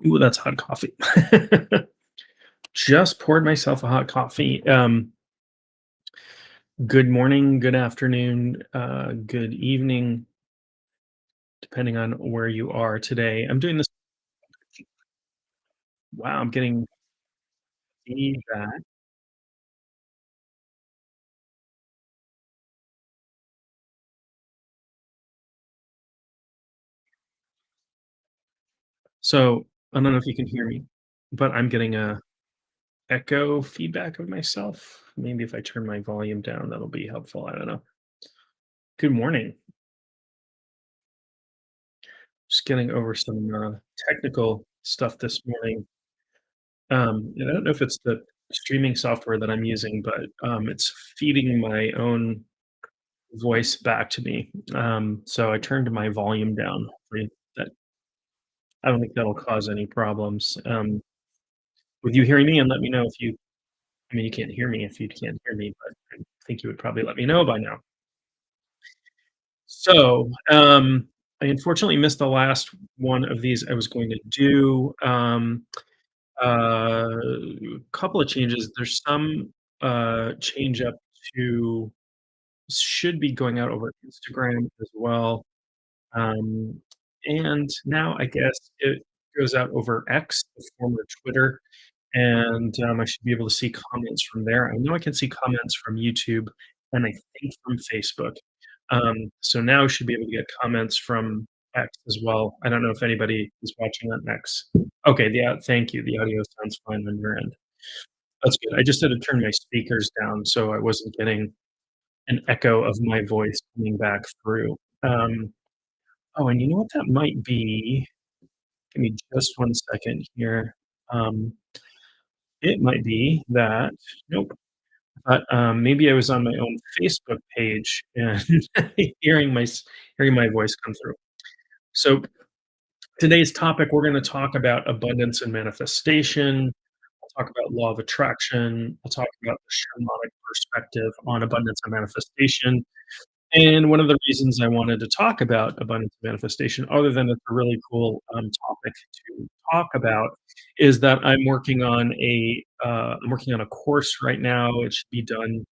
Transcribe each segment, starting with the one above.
Ooh, that's hot coffee. Just poured myself a hot coffee. Good morning, good afternoon, good evening, depending on where you are today. I'm doing this. Wow, I'm getting feedback. So I don't know if you can hear me, but I'm getting a echo feedback of myself. Maybe if I turn my volume down, that'll be helpful. I don't know. Good morning. Just getting over some technical stuff this morning. And I don't know if it's the streaming software that I'm using, but it's feeding my own voice back to me. So I turned my volume down. That I don't think that'll cause any problems. With you hearing me, and let me know if you. I mean, you can't hear me if you can't hear me, but I think you would probably let me know by now. So I unfortunately missed the last one of these I was going to do. A couple of changes. There's some change up to should be going out over Instagram as well. Um, and now I guess it goes out over X, the former Twitter, and I should be able to see comments from there. I know I can see comments from YouTube and I think from Facebook. So now I should be able to get comments from X as well. I don't know if anybody is watching on X. Okay, yeah, thank you. The audio sounds fine on your end. That's good. I just had to turn my speakers down so I wasn't getting an echo of my voice coming back through. Oh, and you know what that might be? Give me just 1 second here. Um, it might be that nope, but, maybe I was on my own Facebook page and hearing my voice come through. So, today's topic, we're gonna talk about abundance and manifestation. I'll talk about law of attraction. I'll talk about the shamanic perspective on abundance and manifestation. And one of the reasons I wanted to talk about abundance manifestation, other than it's a really cool topic to talk about, is that I'm working on a course right now. It should be done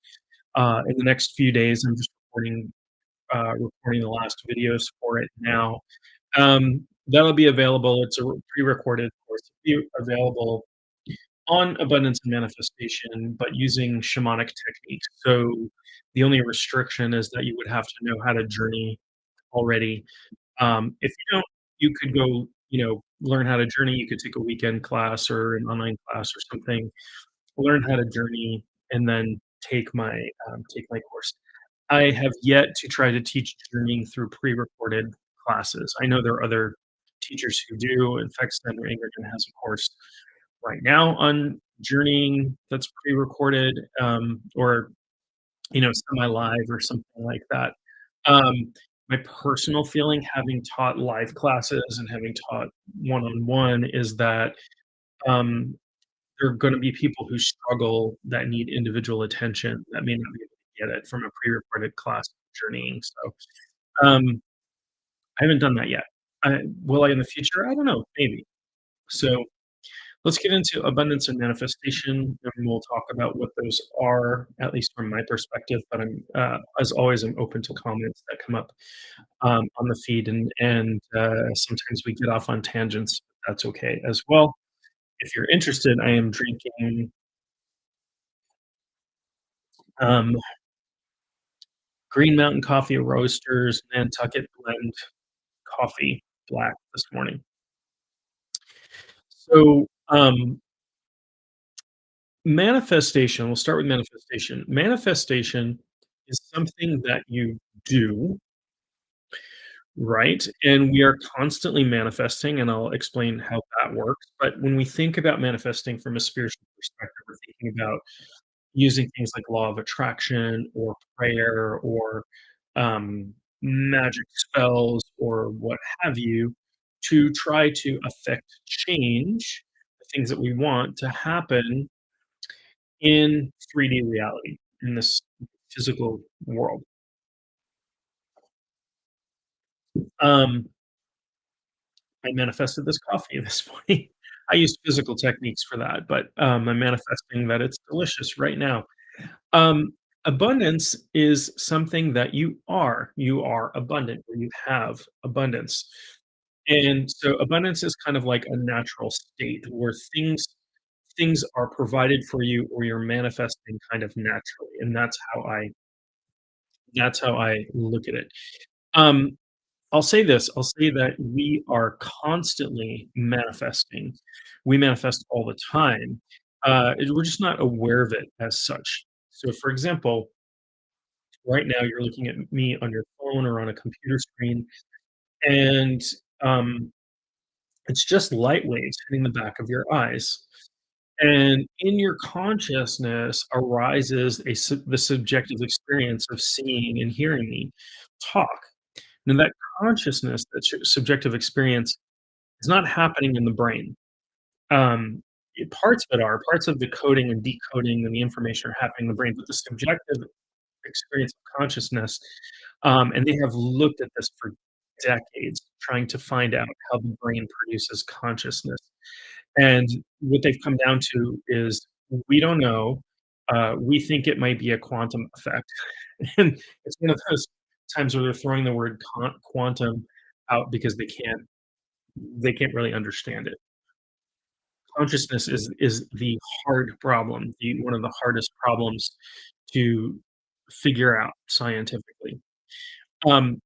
in the next few days. I'm just recording the last videos for it now. That'll be available. It's a pre-recorded course. It'll be available on abundance and manifestation, but using shamanic techniques. So the only restriction is that you would have to know how to journey already. If you don't, you could go, learn how to journey. You could take a weekend class or an online class or something, learn how to journey, and then take my course. I have yet to try to teach journeying through pre-recorded classes. I know there are other teachers who do. In fact, Senator Ingerton has a course right now on journeying that's pre-recorded, or semi-live or something like that. My personal feeling, having taught live classes and having taught one-on-one, is that um, there are going to be people who struggle that need individual attention that may not be able to get it from a pre-recorded class journeying. So I haven't done that yet. Will I in the future? I don't know. Maybe. So let's get into abundance and manifestation, and we'll talk about what those are, at least from my perspective. But as always, I'm open to comments that come up on the feed, and sometimes we get off on tangents. That's okay as well. If you're interested, I am drinking um, Green Mountain Coffee Roasters Nantucket Blend Coffee Black this morning. So manifestation. We'll start with manifestation. Manifestation is something that you do, right? And we are constantly manifesting, and I'll explain how that works. But when we think about manifesting from a spiritual perspective, we're thinking about using things like law of attraction or prayer or magic spells or what have you to try to affect change, the things that we want to happen in 3D reality, in this physical world. Um, I manifested this coffee this morning. I used physical techniques for that, but, I'm manifesting that it's delicious right now. Um, Abundance is something that you are abundant, or you have abundance. And so abundance is kind of like a natural state where things are provided for you or you're manifesting kind of naturally, and that's how I look at it. Um, I'll say this, I'll say that we are constantly manifesting. We manifest all the time. We're just not aware of it as such. So, for example, right now you're looking at me on your phone or on a computer screen, and um, it's just light waves hitting the back of your eyes. And in your consciousness arises the subjective experience of seeing and hearing me talk. Now, that consciousness, that subjective experience, is not happening in the brain. Parts of it are, parts of the coding and decoding and the information are happening in the brain, but the subjective experience of consciousness, and they have looked at this for decades, trying to find out how the brain produces consciousness. And what they've come down to is we don't know. We think it might be a quantum effect. And it's one of those times where they're throwing the word quantum out because they can't really understand it. Consciousness is the hard problem, one of the hardest problems to figure out scientifically. Um,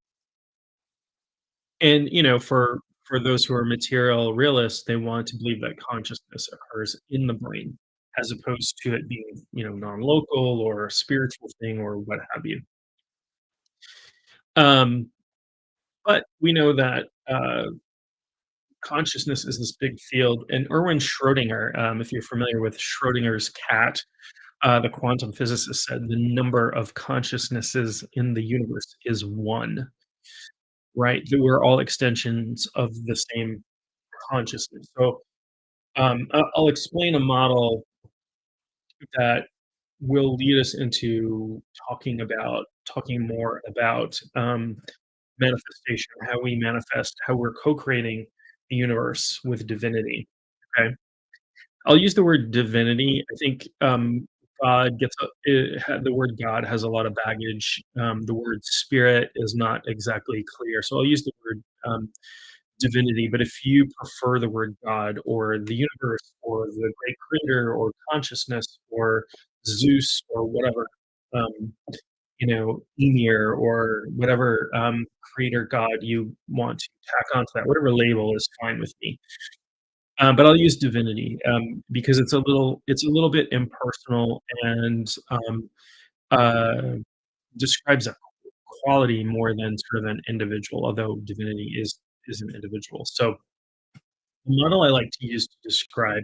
and for those who are material realists, they want to believe that consciousness occurs in the brain, as opposed to it being, non-local or a spiritual thing or what have you. Um, but we know that consciousness is this big field. And Erwin Schrödinger, if you're familiar with Schrödinger's cat, the quantum physicist said the number of consciousnesses in the universe is one, right? That we're all extensions of the same consciousness. So I'll explain a model that will lead us into talking more about manifestation, how we manifest, how we're co-creating the universe with divinity. Okay, I'll use the word divinity. I think God the word God has a lot of baggage. The word spirit is not exactly clear, so I'll use the word divinity. But if you prefer the word God or the universe or the great creator or consciousness or Zeus or whatever, um, Emir or whatever creator God you want to tack onto that, whatever label is fine with me. But I'll use divinity because it's a little bit impersonal and uh, describes a quality more than sort of an individual, although divinity is an individual. So the model I like to use to describe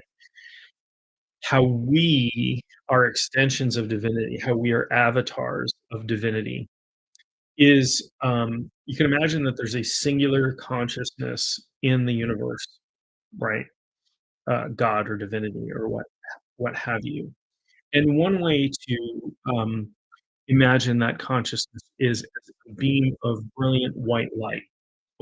how we are extensions of divinity, how we are avatars of divinity, is you can imagine that there's a singular consciousness in the universe, right? God or divinity or what have you. And one way to imagine that consciousness is as a beam of brilliant white light,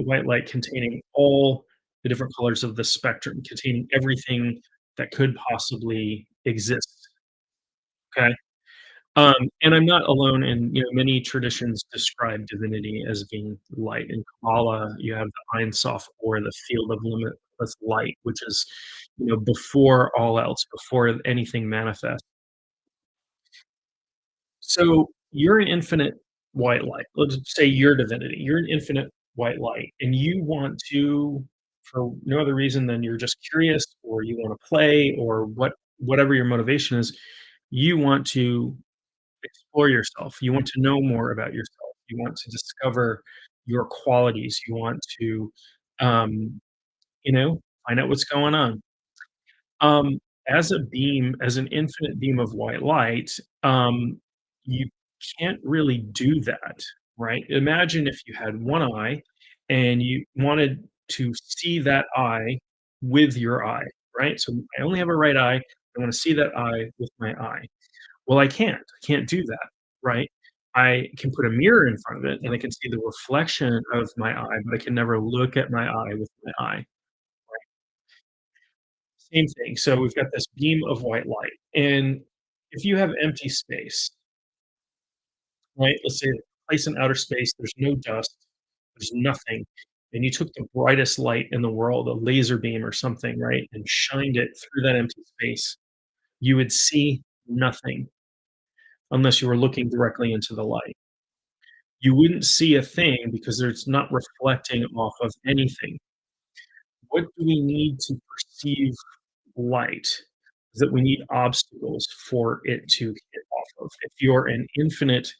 a white light containing all the different colors of the spectrum, containing everything that could possibly exist. Okay. And I'm not alone in, many traditions describe divinity as being light. In Kabbalah, you have the Ein Sof, or the field of limitless light, which is, before all else, before anything manifests. So you're an infinite white light. Let's say you're divinity. You're an infinite white light, and you want to, for no other reason than you're just curious, or you want to play, or whatever your motivation is, you want to explore yourself. You want to know more about yourself. You want to discover your qualities. You want to, um, find out what's going on. Um, as an infinite beam of white light, you can't really do that, right? Imagine if you had one eye and you wanted to see that eye with your eye, right? So I only have a right eye. I want to see that eye with my eye. Well, I can't. I can't do that, right? I can put a mirror in front of it and I can see the reflection of my eye, but I can never look at my eye with my eye. Same thing. So we've got this beam of white light, and if you have empty space, right? Let's say a place in outer space, there's no dust, there's nothing, and you took the brightest light in the world, a laser beam or something, right, and shined it through that empty space, you would see nothing unless you were looking directly into the light. You wouldn't see a thing because it's not reflecting off of anything. What do we need to perceive light? Is that we need obstacles for it to hit off of. If you're an infinite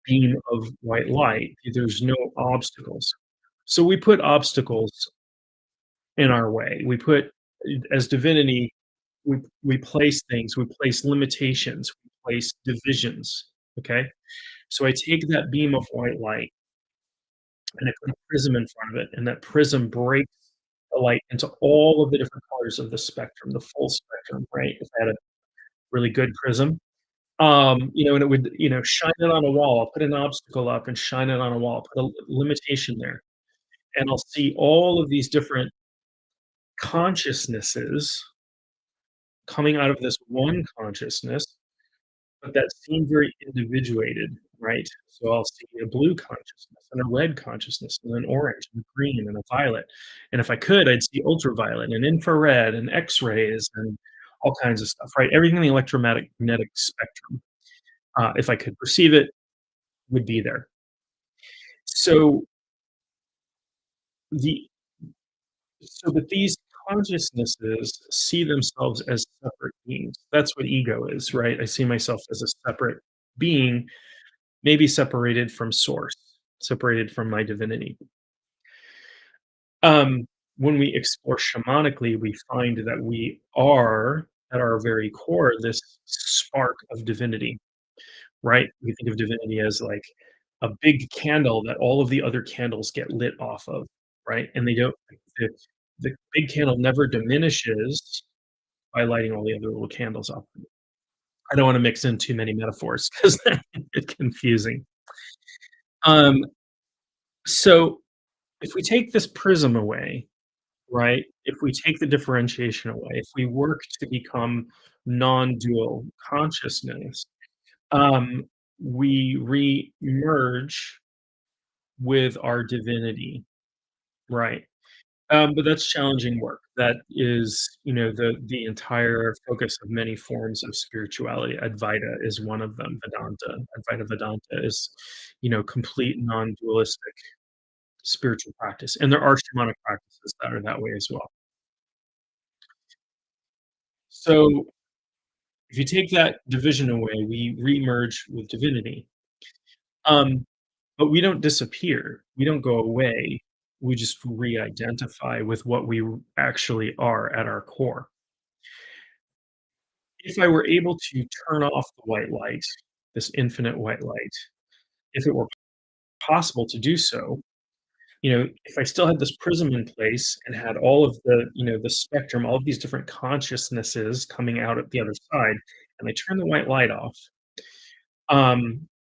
beam of white light, there's no obstacles. So we put obstacles in our way. We put, as divinity, we place things, we place limitations, we place divisions. Okay. So I take that beam of white light and I put a prism in front of it, and that prism breaks the light into all of the different colors of the spectrum, the full spectrum, right? If I had a really good prism, and it would, shine it on a wall. I'll put an obstacle up and shine it on a wall, put a limitation there, and I'll see all of these different consciousnesses coming out of this one consciousness, but that seem very individuated, right? So I'll see a blue consciousness and a red consciousness and an orange and a green and a violet. And if I could, I'd see ultraviolet and infrared and X-rays and all kinds of stuff, right? Everything in the electromagnetic spectrum, if I could perceive it, would be there. So the but these consciousnesses see themselves as separate beings. That's what ego is, right? I see myself as a separate being, maybe separated from source, separated from my divinity. When we explore shamanically, we find that we are, at our very core, this spark of divinity, right? We think of divinity as like a big candle that all of the other candles get lit off of, right? And they don't, the, the big candle never diminishes by lighting all the other little candles up. I don't want to mix in too many metaphors because that can get confusing. Um, so if we take this prism away, right? If we take the differentiation away, if we work to become non-dual consciousness, um, we re-merge with our divinity, right? But that's challenging work. That is, the entire focus of many forms of spirituality. Advaita is one of them. Vedanta, Advaita Vedanta is, complete non-dualistic spiritual practice, and there are shamanic practices that are that way as well. So if you take that division away, we re-merge with divinity. Um, but we don't disappear. We don't go away. We just re-identify with what we actually are at our core. If I were able to turn off the white light, this infinite white light, if it were possible to do so, if I still had this prism in place and had all of the spectrum, all of these different consciousnesses coming out at the other side, and I turn the white light off,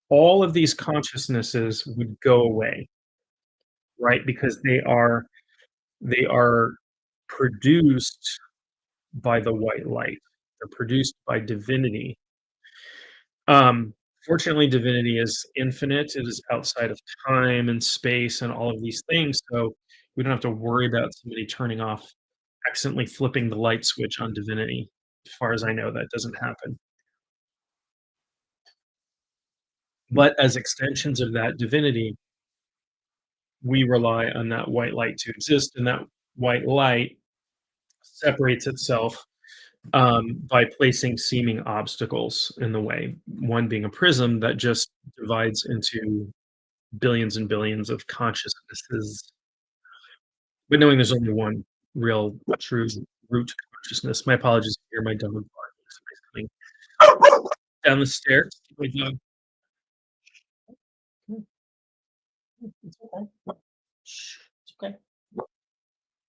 all of these consciousnesses would go away, right? Because they are produced by the white light. They're produced by divinity. Um, Fortunately, divinity is infinite. It is outside of time and space and all of these things, so we don't have to worry about somebody turning off, accidentally flipping the light switch on divinity. As far as I know, that doesn't happen. But as extensions of that divinity, we rely on that white light to exist, and that white light separates itself by placing seeming obstacles in the way. One being a prism that just divides into billions and billions of consciousnesses, but knowing there's only one real, true root consciousness. My apologies if you hear my dog barking. Somebody's coming down the stairs. My dog. It's okay. Shh, it's okay.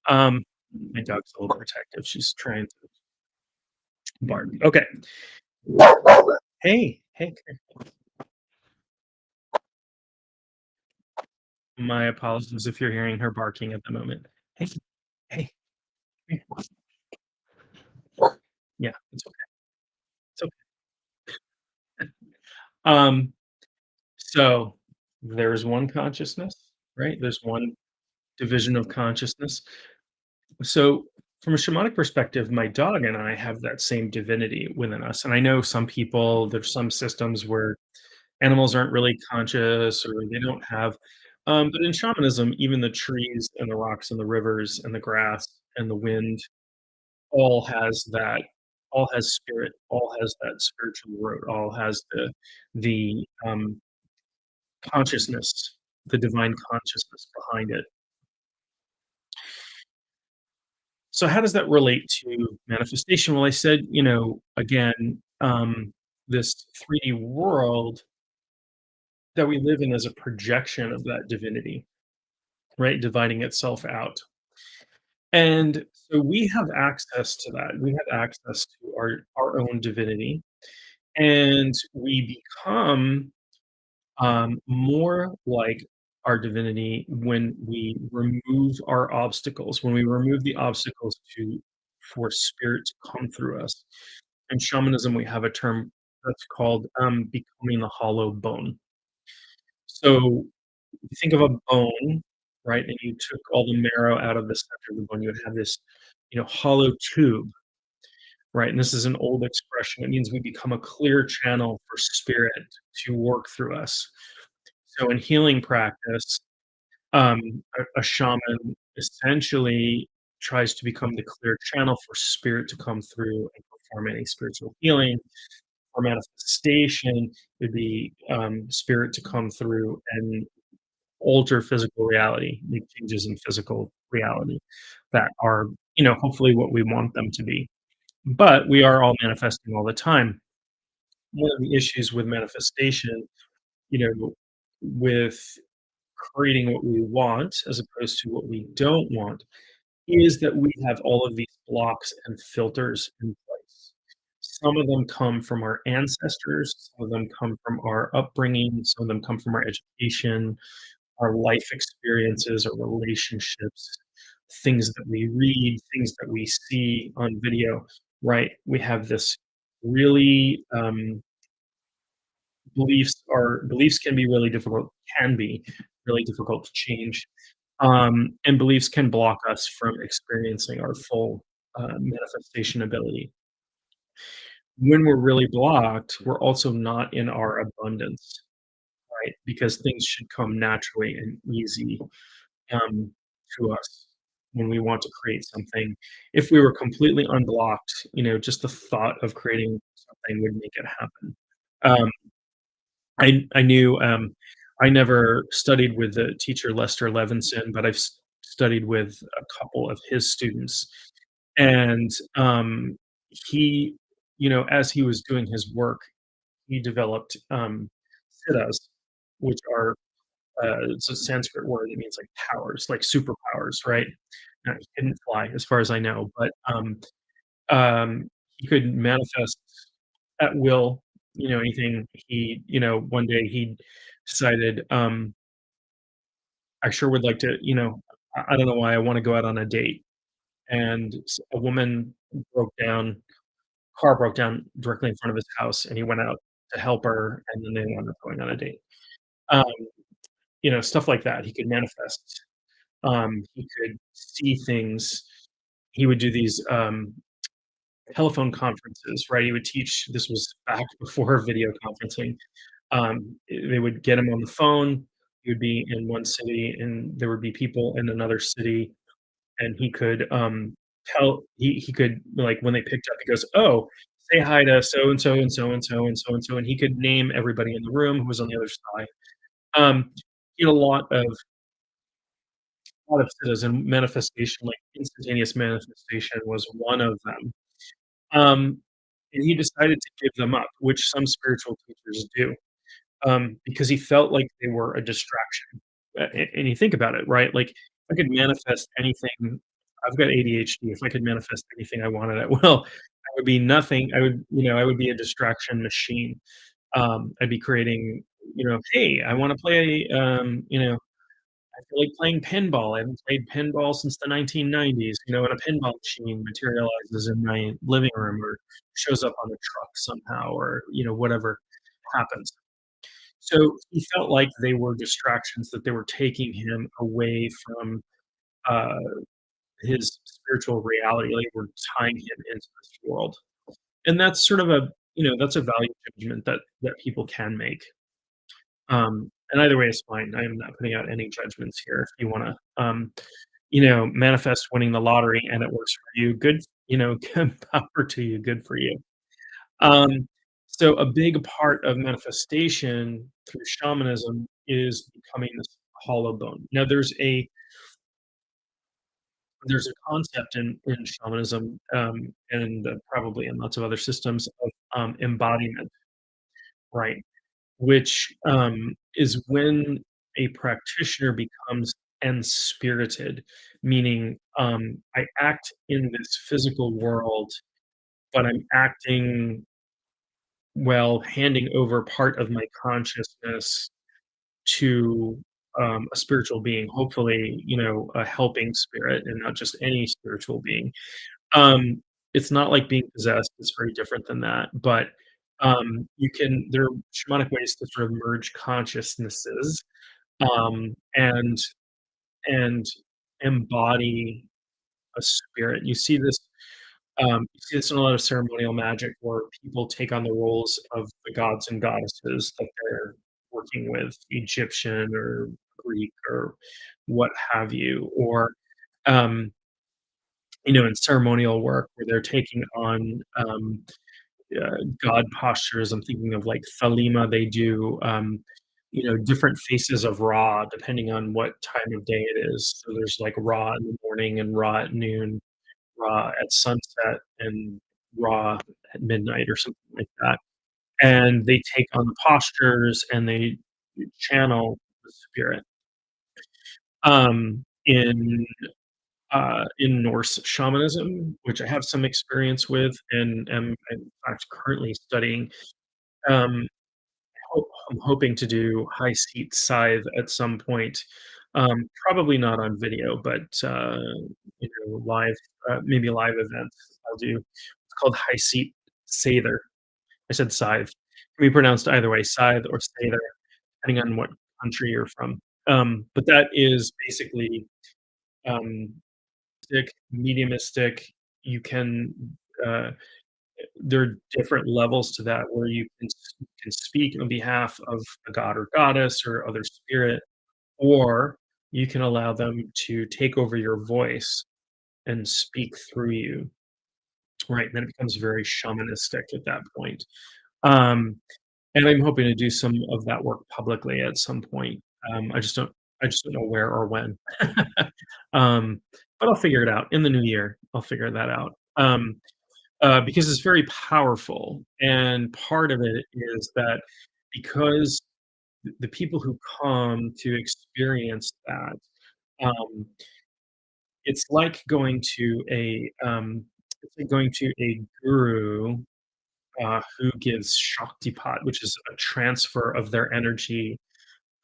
Um, my dog's a little protective. She's trying to bark. Okay. Hey, hey. My apologies if you're hearing her barking at the moment. Hey, hey. Yeah, it's okay. It's okay. Um, so there's one consciousness, right? There's one division of consciousness. So from a shamanic perspective, my dog and I have that same divinity within us. And I know some people, there's some systems where animals aren't really conscious or they don't have, but in shamanism, even the trees and the rocks and the rivers and the grass and the wind all has that, all has spirit, all has that spiritual root, all has the consciousness, the divine consciousness behind it. So how does that relate to manifestation? Well, I said, again, this 3D world that we live in is a projection of that divinity, right? Dividing itself out. And so we have access to that. We have access to our own divinity, and we become more like our divinity when we remove our obstacles, when we remove the obstacles to for spirit to come through us. In shamanism, we have a term that's called becoming the hollow bone. So if you think of a bone, right, and you took all the marrow out of the center of the bone, you would have this, hollow tube, right? And this is an old expression. It means we become a clear channel for spirit to work through us. So in healing practice, um, a shaman essentially tries to become the clear channel for spirit to come through and perform any spiritual healing. For manifestation, it'd be spirit to come through and alter physical reality, make changes in physical reality that are, hopefully what we want them to be. But we are all manifesting all the time. One of the issues with manifestation, with creating what we want as opposed to what we don't want, is that we have all of these blocks and filters in place. Some of them come from our ancestors, some of them come from our upbringing, some of them come from our education, our life experiences, our relationships, things that we read, things that we see on video, right? We have this really beliefs can be really difficult, can be really difficult to change, and beliefs can block us from experiencing our full manifestation ability. When we're really blocked, we're also not in our abundance, right? Because things should come naturally and easy um, to us when we want to create something. If we were completely unblocked, just the thought of creating something would make it happen. Um, I knew I never studied with the teacher Lester Levinson, but I've studied with a couple of his students, and he, as he was doing his work, he developed siddhas, which are it's a Sanskrit word. It means like powers, like superpowers, right? He couldn't fly, as far as I know, but he could manifest at will. Anything he, one day he decided, I sure would like to, I don't know why I want to go out on a date, and a woman broke down, car broke down directly in front of his house, and he went out to help her, and then they wound up going on a date. Um, stuff like that. He could manifest. He could see things. He would do these, telephone conferences, right? He would teach, this was back before video conferencing. They would get him on the phone. He would be in one city, and there would be people in another city, and he could, he could, like, when they picked up, he goes, "Oh, say hi to so and so and so and so and so and so," and he could name everybody in the room who was on the other side. Um, he had a lot of siddhas, and manifestation, like instantaneous manifestation was one of them. Um, and he decided to give them up, which some spiritual teachers do, because he felt like they were a distraction. And you think about it, right? Like, if I could manifest anything, I've got ADHD. If I could manifest anything I wanted at will, I would be nothing. I would be a distraction machine. I'd be creating, "Hey, I wanna play, I feel like playing pinball. I haven't played pinball since the 1990s, and a pinball machine materializes in my living room or shows up on a truck somehow or, whatever happens. So he felt like they were distractions, that they were taking him away from, uh, his spiritual reality, like, we're tying him into this world. And that's sort of that's a value judgment that people can make. And either way is fine. I am not putting out any judgments here. If you wanna, manifest winning the lottery and it works for you, good, good power to you, good for you. Um, so a big part of manifestation through shamanism is becoming this hollow bone. Now there's a concept in shamanism, and probably in lots of other systems of, embodiment, right? Which, is when a practitioner becomes enspirited, meaning, I act in this physical world, but I'm acting while handing over part of my consciousness to, a spiritual being, hopefully, a helping spirit and not just any spiritual being. It's not like being possessed, it's very different than that, but, there are shamanic ways to sort of merge consciousnesses, and embody a spirit. You see this in a lot of ceremonial magic where people take on the roles of the gods and goddesses that they're working with, Egyptian or Greek or what have you, or, um, in ceremonial work where they're taking on, god postures. I'm thinking of, like, Thelema, they do, different faces of Ra depending on what time of day it is. So there's, like, Ra in the morning and Ra at noon, Ra at sunset, and Ra at midnight or something like that. And they take on the postures and they channel the spirit. In Norse shamanism, which I have some experience with and am in fact currently studying, um, I'm hoping to do high seat scythe at some point. Probably not on video, but live, maybe live events. I'll do. It's called high seat sather. I said scythe. Can be pronounced either way, scythe or sather, depending on what country you're from. But that is basically um, mediumistic. You can uh, there are different levels to that where you can speak on behalf of a god or goddess or other spirit, or you can allow them to take over your voice and speak through you, right? And then it becomes very shamanistic at that point. Um, and I'm hoping to do some of that work publicly at some point. I just don't know where or when. um, but I'll figure it out in the new year. I'll figure that out. Because it's very powerful. And part of it is that because the people who come to experience that, um, it's like going to a guru who gives Shaktipat, which is a transfer of their energy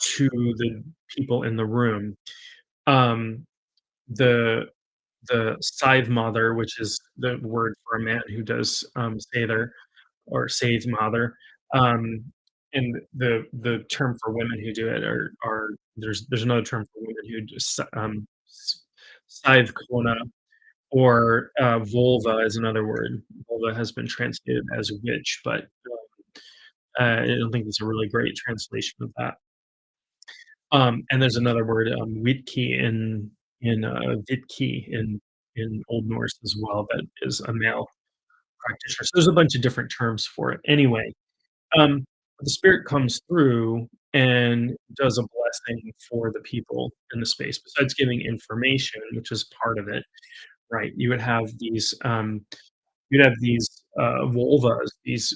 to the people in the room. Um, the the scythe mother, which is the word for a man who does Sather or Sage Mother. Um, and the term for women who do it are there's another term for women who just scythe kona, or vulva is another word. Vulva has been translated as witch, but I don't think it's a really great translation of that. And there's another word, Witki in Vitki in Old Norse as well, that is a male practitioner. So there's a bunch of different terms for it. Anyway, um, the spirit comes through and does a blessing for the people in the space. Besides giving information, which is part of it, right? You would have these vulvas, these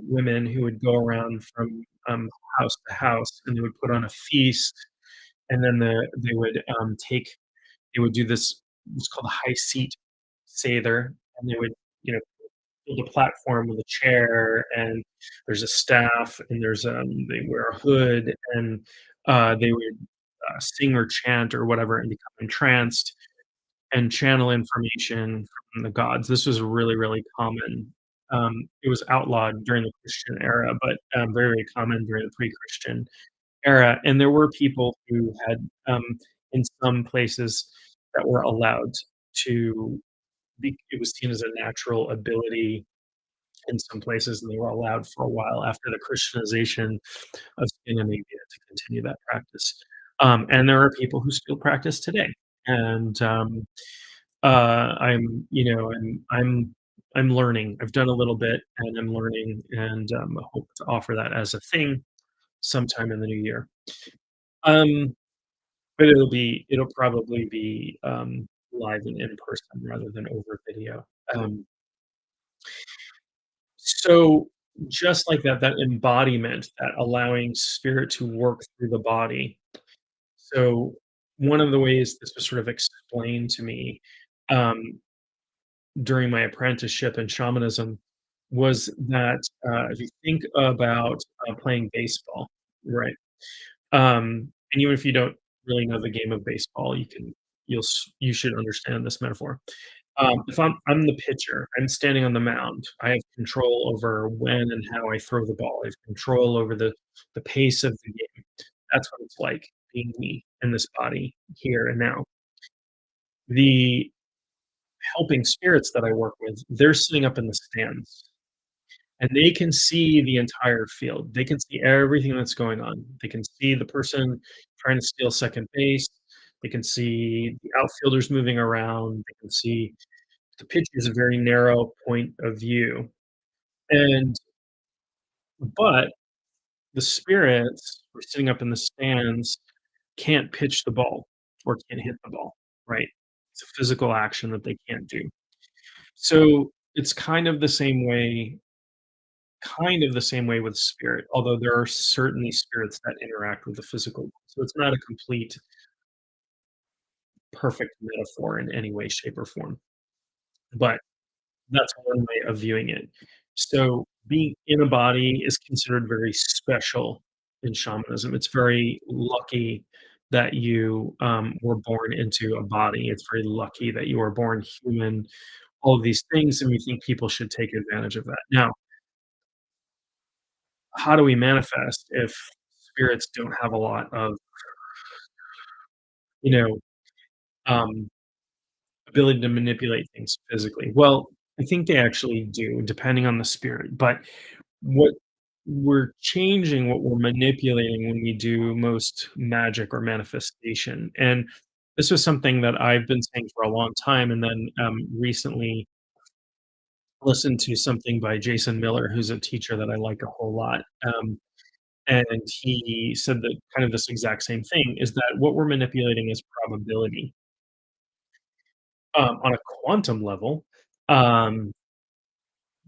women who would go around from house to house, and they would put on a feast, and then they would do this. What's called a high seat sather, and they would you know build a platform with a chair, and there's a staff, and they wear a hood, and they would sing or chant or whatever and become entranced and channel information from the gods. This was really, really common. It was outlawed during the Christian era, but very, very common during the pre-Christian era. And there were people who had, in some places, that were allowed to be. It was seen as a natural ability in some places, and they were allowed for a while after the Christianization of Scandinavia to continue that practice. And there are people who still practice today. And I'm learning. I've done a little bit, and I'm learning, and I hope to offer that as a thing sometime in the new year. Um, but it'll probably be live and in person rather than over video. Um, so just like that, that embodiment, that allowing spirit to work through the body. So one of the ways this was sort of explained to me, um, during my apprenticeship in shamanism was that, if you think about, playing baseball, right? And even if you don't really know the game of baseball, you should understand this metaphor. If I'm the pitcher, I'm standing on the mound, I have control over when and how I throw the ball. I have control over the pace of the game. That's what it's like being me in this body here and now. The helping spirits that I work with, they're sitting up in the stands, and they can see the entire field. They can see everything that's going on. They can see the person trying to steal second base. They can see the outfielders moving around. They can see the pitch is a very narrow point of view. And but the spirits who are sitting up in the stands can't pitch the ball or can't hit the ball, right? It's a physical action that they can't do. So it's kind of the same way with spirit, although there are certainly spirits that interact with the physical world. So it's not a complete, perfect metaphor in any way, shape, or form. But that's one way of viewing it. So being in a body is considered very special in shamanism. It's very lucky that you were born into a body. It's very lucky that you were born human. All of these things, and we think people should take advantage of that. Now, how do we manifest if spirits don't have a lot of, you know, um, ability to manipulate things physically? Well, I think they actually do, depending on the spirit. But what what we're manipulating when we do most magic or manifestation. And this was something that I've been saying for a long time, and then recently listened to something by Jason Miller, who's a teacher that I like a whole lot. And he said that kind of this exact same thing is that what we're manipulating is probability. On a quantum level, um,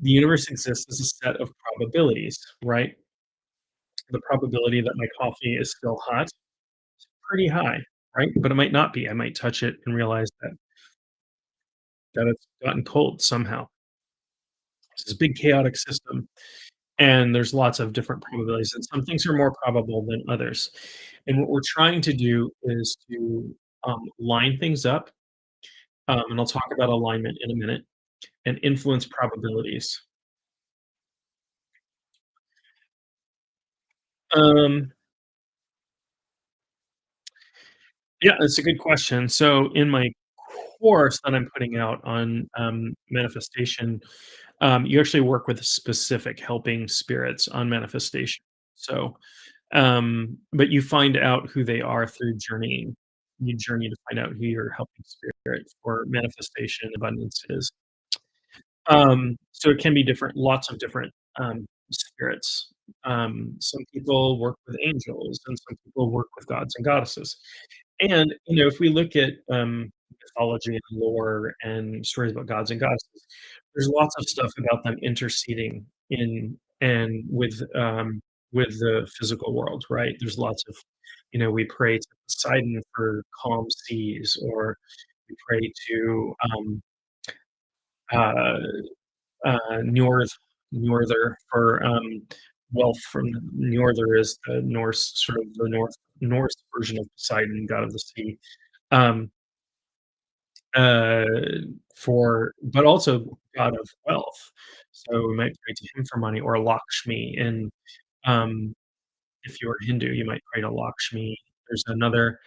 the universe exists as a set of probabilities, right? The probability that my coffee is still hot is pretty high, right? But it might not be. I might touch it and realize that it's gotten cold somehow. It's this big chaotic system, and there's lots of different probabilities, and some things are more probable than others. And what we're trying to do is to line things up, and I'll talk about alignment in a minute, and influence probabilities. Um, yeah, that's a good question. So in my course that I'm putting out on manifestation, you actually work with specific helping spirits on manifestation. So, but you find out who they are through journeying. You journey to find out who your helping spirit for manifestation abundance is. So it can be different, lots of different spirits. Some people work with angels, and some people work with gods and goddesses. And if we look at mythology and lore and stories about gods and goddesses, there's lots of stuff about them interceding in and with the physical world, right? There's lots of, we pray to Poseidon for calm seas, or we pray to uh, Njorther for wealth from Njorther is the Norse, sort of the North Norse version of Poseidon, god of the sea. Um, uh, for but also god of wealth. So we might pray to him for money or Lakshmi. And um, if you're Hindu, you might pray to Lakshmi. There's another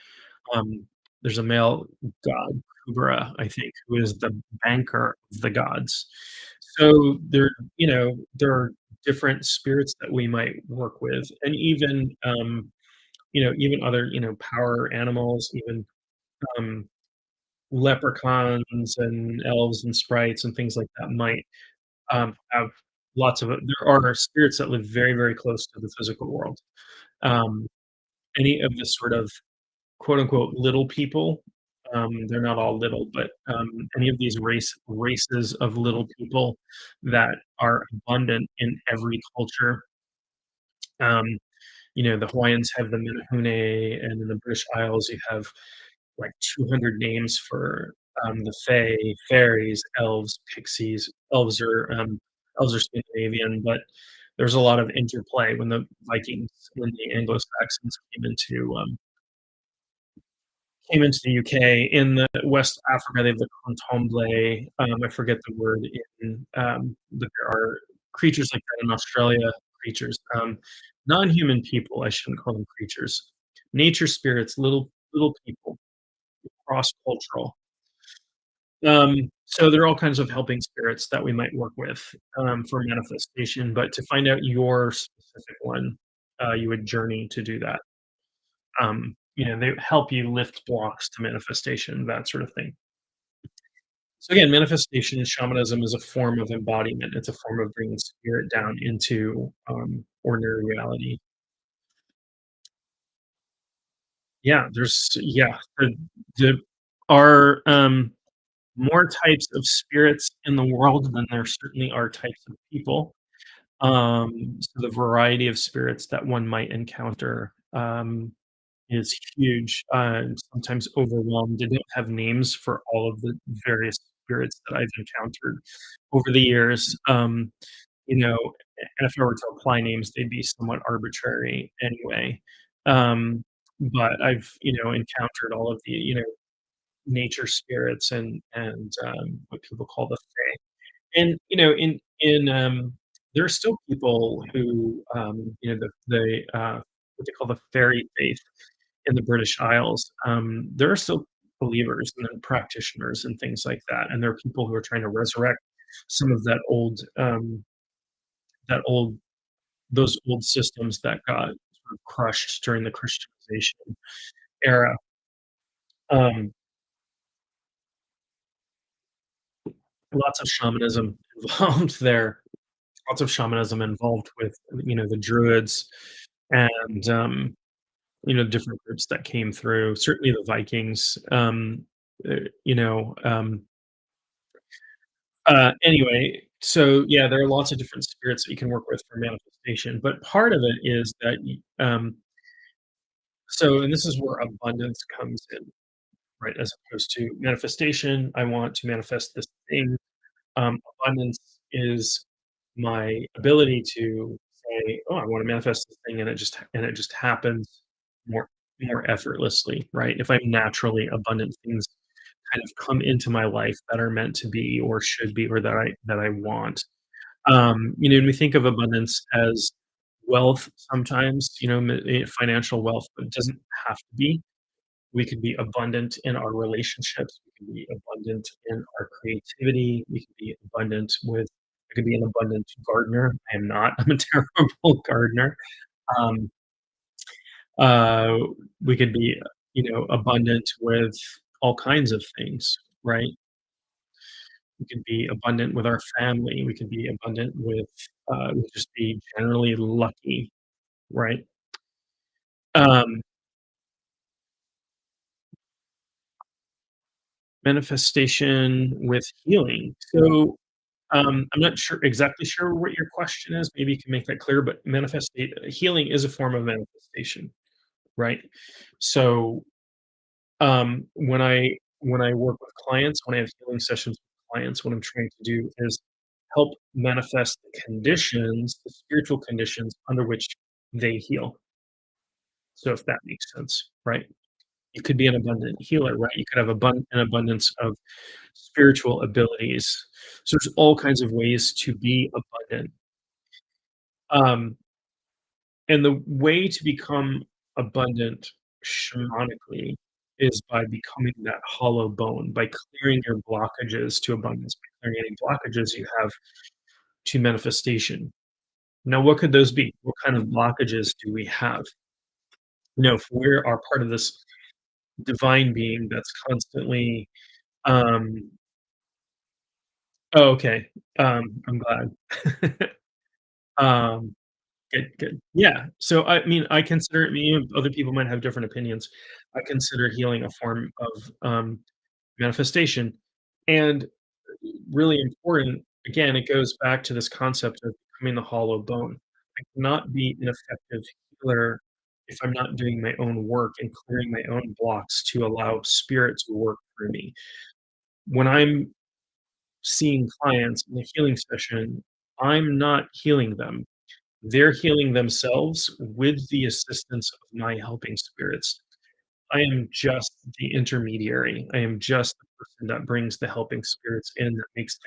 um, there's a male god, Kubera, I think, who is the banker of the gods. So there are different spirits that we might work with, and even even other power animals, even um, leprechauns and elves and sprites and things like that might have lots of it. There are spirits that live very, very close to the physical world. Um, any of the sort of quote unquote little people, they're not all little, but any of these races of little people that are abundant in every culture. Um, the Hawaiians have the Menehune, and in the British Isles, you have like 200 names for the Fae, fairies, elves, pixies. Elves are Scandinavian, but there's a lot of interplay when the Vikings and the Anglo-Saxons came into the UK. In the West Africa, they have the Contemple. I forget the word but there are creatures like that in Australia. Creatures, non-human people. I shouldn't call them creatures. Nature spirits, little people, cross-cultural. So there are all kinds of helping spirits that we might work with for manifestation. But to find out your specific one, you would journey to do that. They help you lift blocks to manifestation, that sort of thing. So again, manifestation shamanism is a form of embodiment. It's a form of bringing spirit down into ordinary reality. There are more types of spirits in the world than there certainly are types of people. So the variety of spirits that one might encounter is huge. Sometimes overwhelmed. They don't have names for all of the various spirits that I've encountered over the years. You know, and if I were to apply names, they'd be somewhat arbitrary anyway. But I've encountered all of the nature spirits and what people call the fae. And there are still people who what they call the fairy faith in the British Isles. There are still believers and then practitioners and things like that, and there are people who are trying to resurrect some of that old those old systems that got sort of crushed during the Christianization era. Um, Lots of shamanism involved there. Lots of shamanism involved with the Druids and different groups that came through. Certainly the Vikings. Uh, you know. Anyway, so yeah, there are lots of different spirits that you can work with for manifestation, but part of it is that and this is where abundance comes in, right? As opposed to manifestation, I want to manifest this thing. Abundance is my ability to say, "Oh, I want to manifest this thing," and it just happens more more effortlessly, right? If I'm naturally abundant, things kind of come into my life that are meant to be or should be or that I want. And we think of abundance as wealth sometimes, financial wealth, but it doesn't have to be. We could be abundant in our relationships. We can be abundant in our creativity. We can be abundant with I could be an abundant gardener. I am not. I'm a terrible gardener. Um, uh, we could be, abundant with all kinds of things, right? We could be abundant with our family. We could be abundant with, we could just be generally lucky, right? Um, Manifestation with healing. So, I'm not exactly sure what your question is. Maybe you can make that clear, but healing is a form of manifestation, right? So, when I work with clients, when I have healing sessions with clients, what I'm trying to do is help manifest the conditions, the spiritual conditions under which they heal. So if that makes sense, right? You could be an abundant healer, right? You could have an abundance of spiritual abilities. So there's all kinds of ways to be abundant. Um, and the way to become abundant shamanically is by becoming that hollow bone, by clearing your blockages to abundance, by clearing any blockages you have to manifestation. Now, what could those be? What kind of blockages do we have? If we are part of this divine being that's constantly, um oh, okay, I'm glad. Um, good, good. Yeah, so, I mean, I consider it me and other people might have different opinions. I consider healing a form of, manifestation, and really important, again, it goes back to this concept of becoming the hollow bone. I cannot be an effective healer if I'm not doing my own work and clearing my own blocks to allow spirit to work through me. When I'm seeing clients in a healing session, I'm not healing them. They're healing themselves with the assistance of my helping spirits. I am just the intermediary. I am just the person that brings the helping spirits in, that makes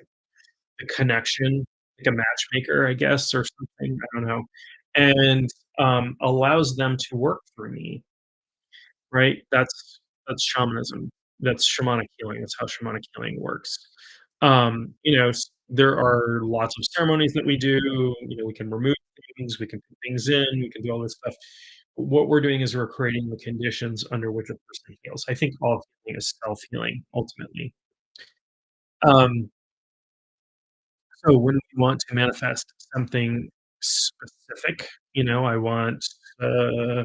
the connection, like a matchmaker, I guess, or something, I don't know, and, allows them to work for me, right? That's shamanism. That's shamanic healing. That's how shamanic healing works. There are lots of ceremonies that we do. We can remove things, we can put things in, we can do all this stuff. What we're doing is we're creating the conditions under which a person heals. I think all healing is self-healing ultimately. Um, so when we want to manifest something specific, I want, uh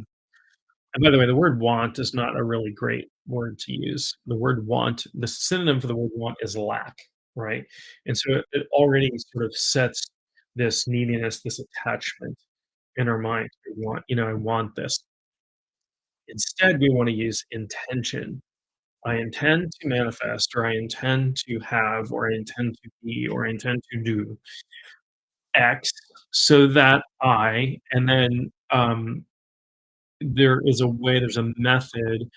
and by the way, the word want is not a really great word to use. The word want, the synonym for the word want is lack, right? And so it already sort of sets this neediness, this attachment in our mind. I want this. Instead, we want to use intention. I intend to manifest, or I intend to have, or I intend to be, or I intend to do X so that and then there's a method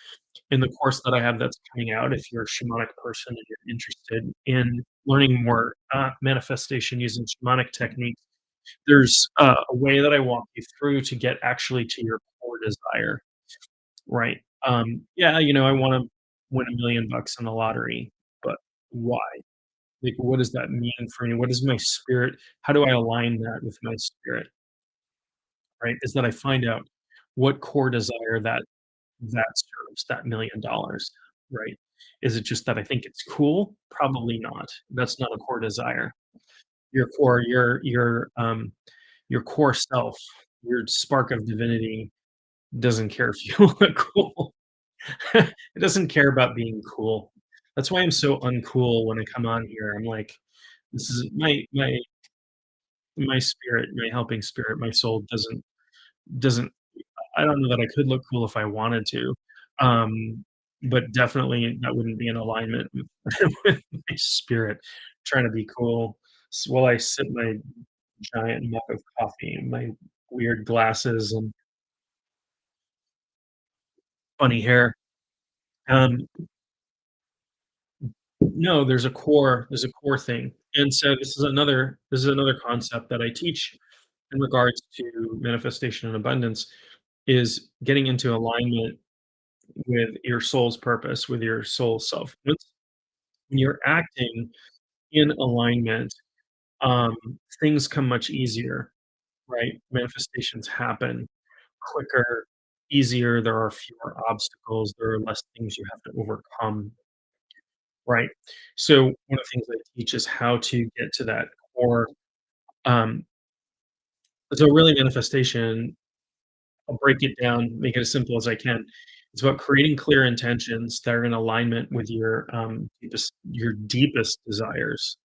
in the course that I have that's coming out. If you're a shamanic person and you're interested in learning more manifestation using shamanic techniques, there's a way that I walk you through to get actually to your core desire, right? Yeah, I want to win $1 million in the lottery, but why? Like, what does that mean for me? What is my spirit? How do I align that with my spirit, right? Is that I find out what core desire that serves that $1 million, right? Is it just that I think it's cool? Probably not. That's not a core desire. Your core, your core self, your spark of divinity doesn't care if you look cool. It doesn't care about being cool. That's why I'm so uncool when I come on here. I'm like, this is my spirit, my helping spirit, my soul doesn't I don't know that I could look cool if I wanted to, but definitely that wouldn't be in alignment with with my spirit trying to be cool while I sip my giant mug of coffee and my weird glasses and funny hair. Um, no, there's a core thing, and so this is another concept that I teach in regards to manifestation and abundance, is getting into alignment with your soul's purpose, with your soul self. When you're acting in alignment, um, things come much easier, right? Manifestations happen quicker, easier, there are fewer obstacles, there are less things you have to overcome, right? So one of the things I teach is how to get to that core, um, so really manifestation, I'll break it down, make it as simple as I can. It's about creating clear intentions that are in alignment with your deepest desires,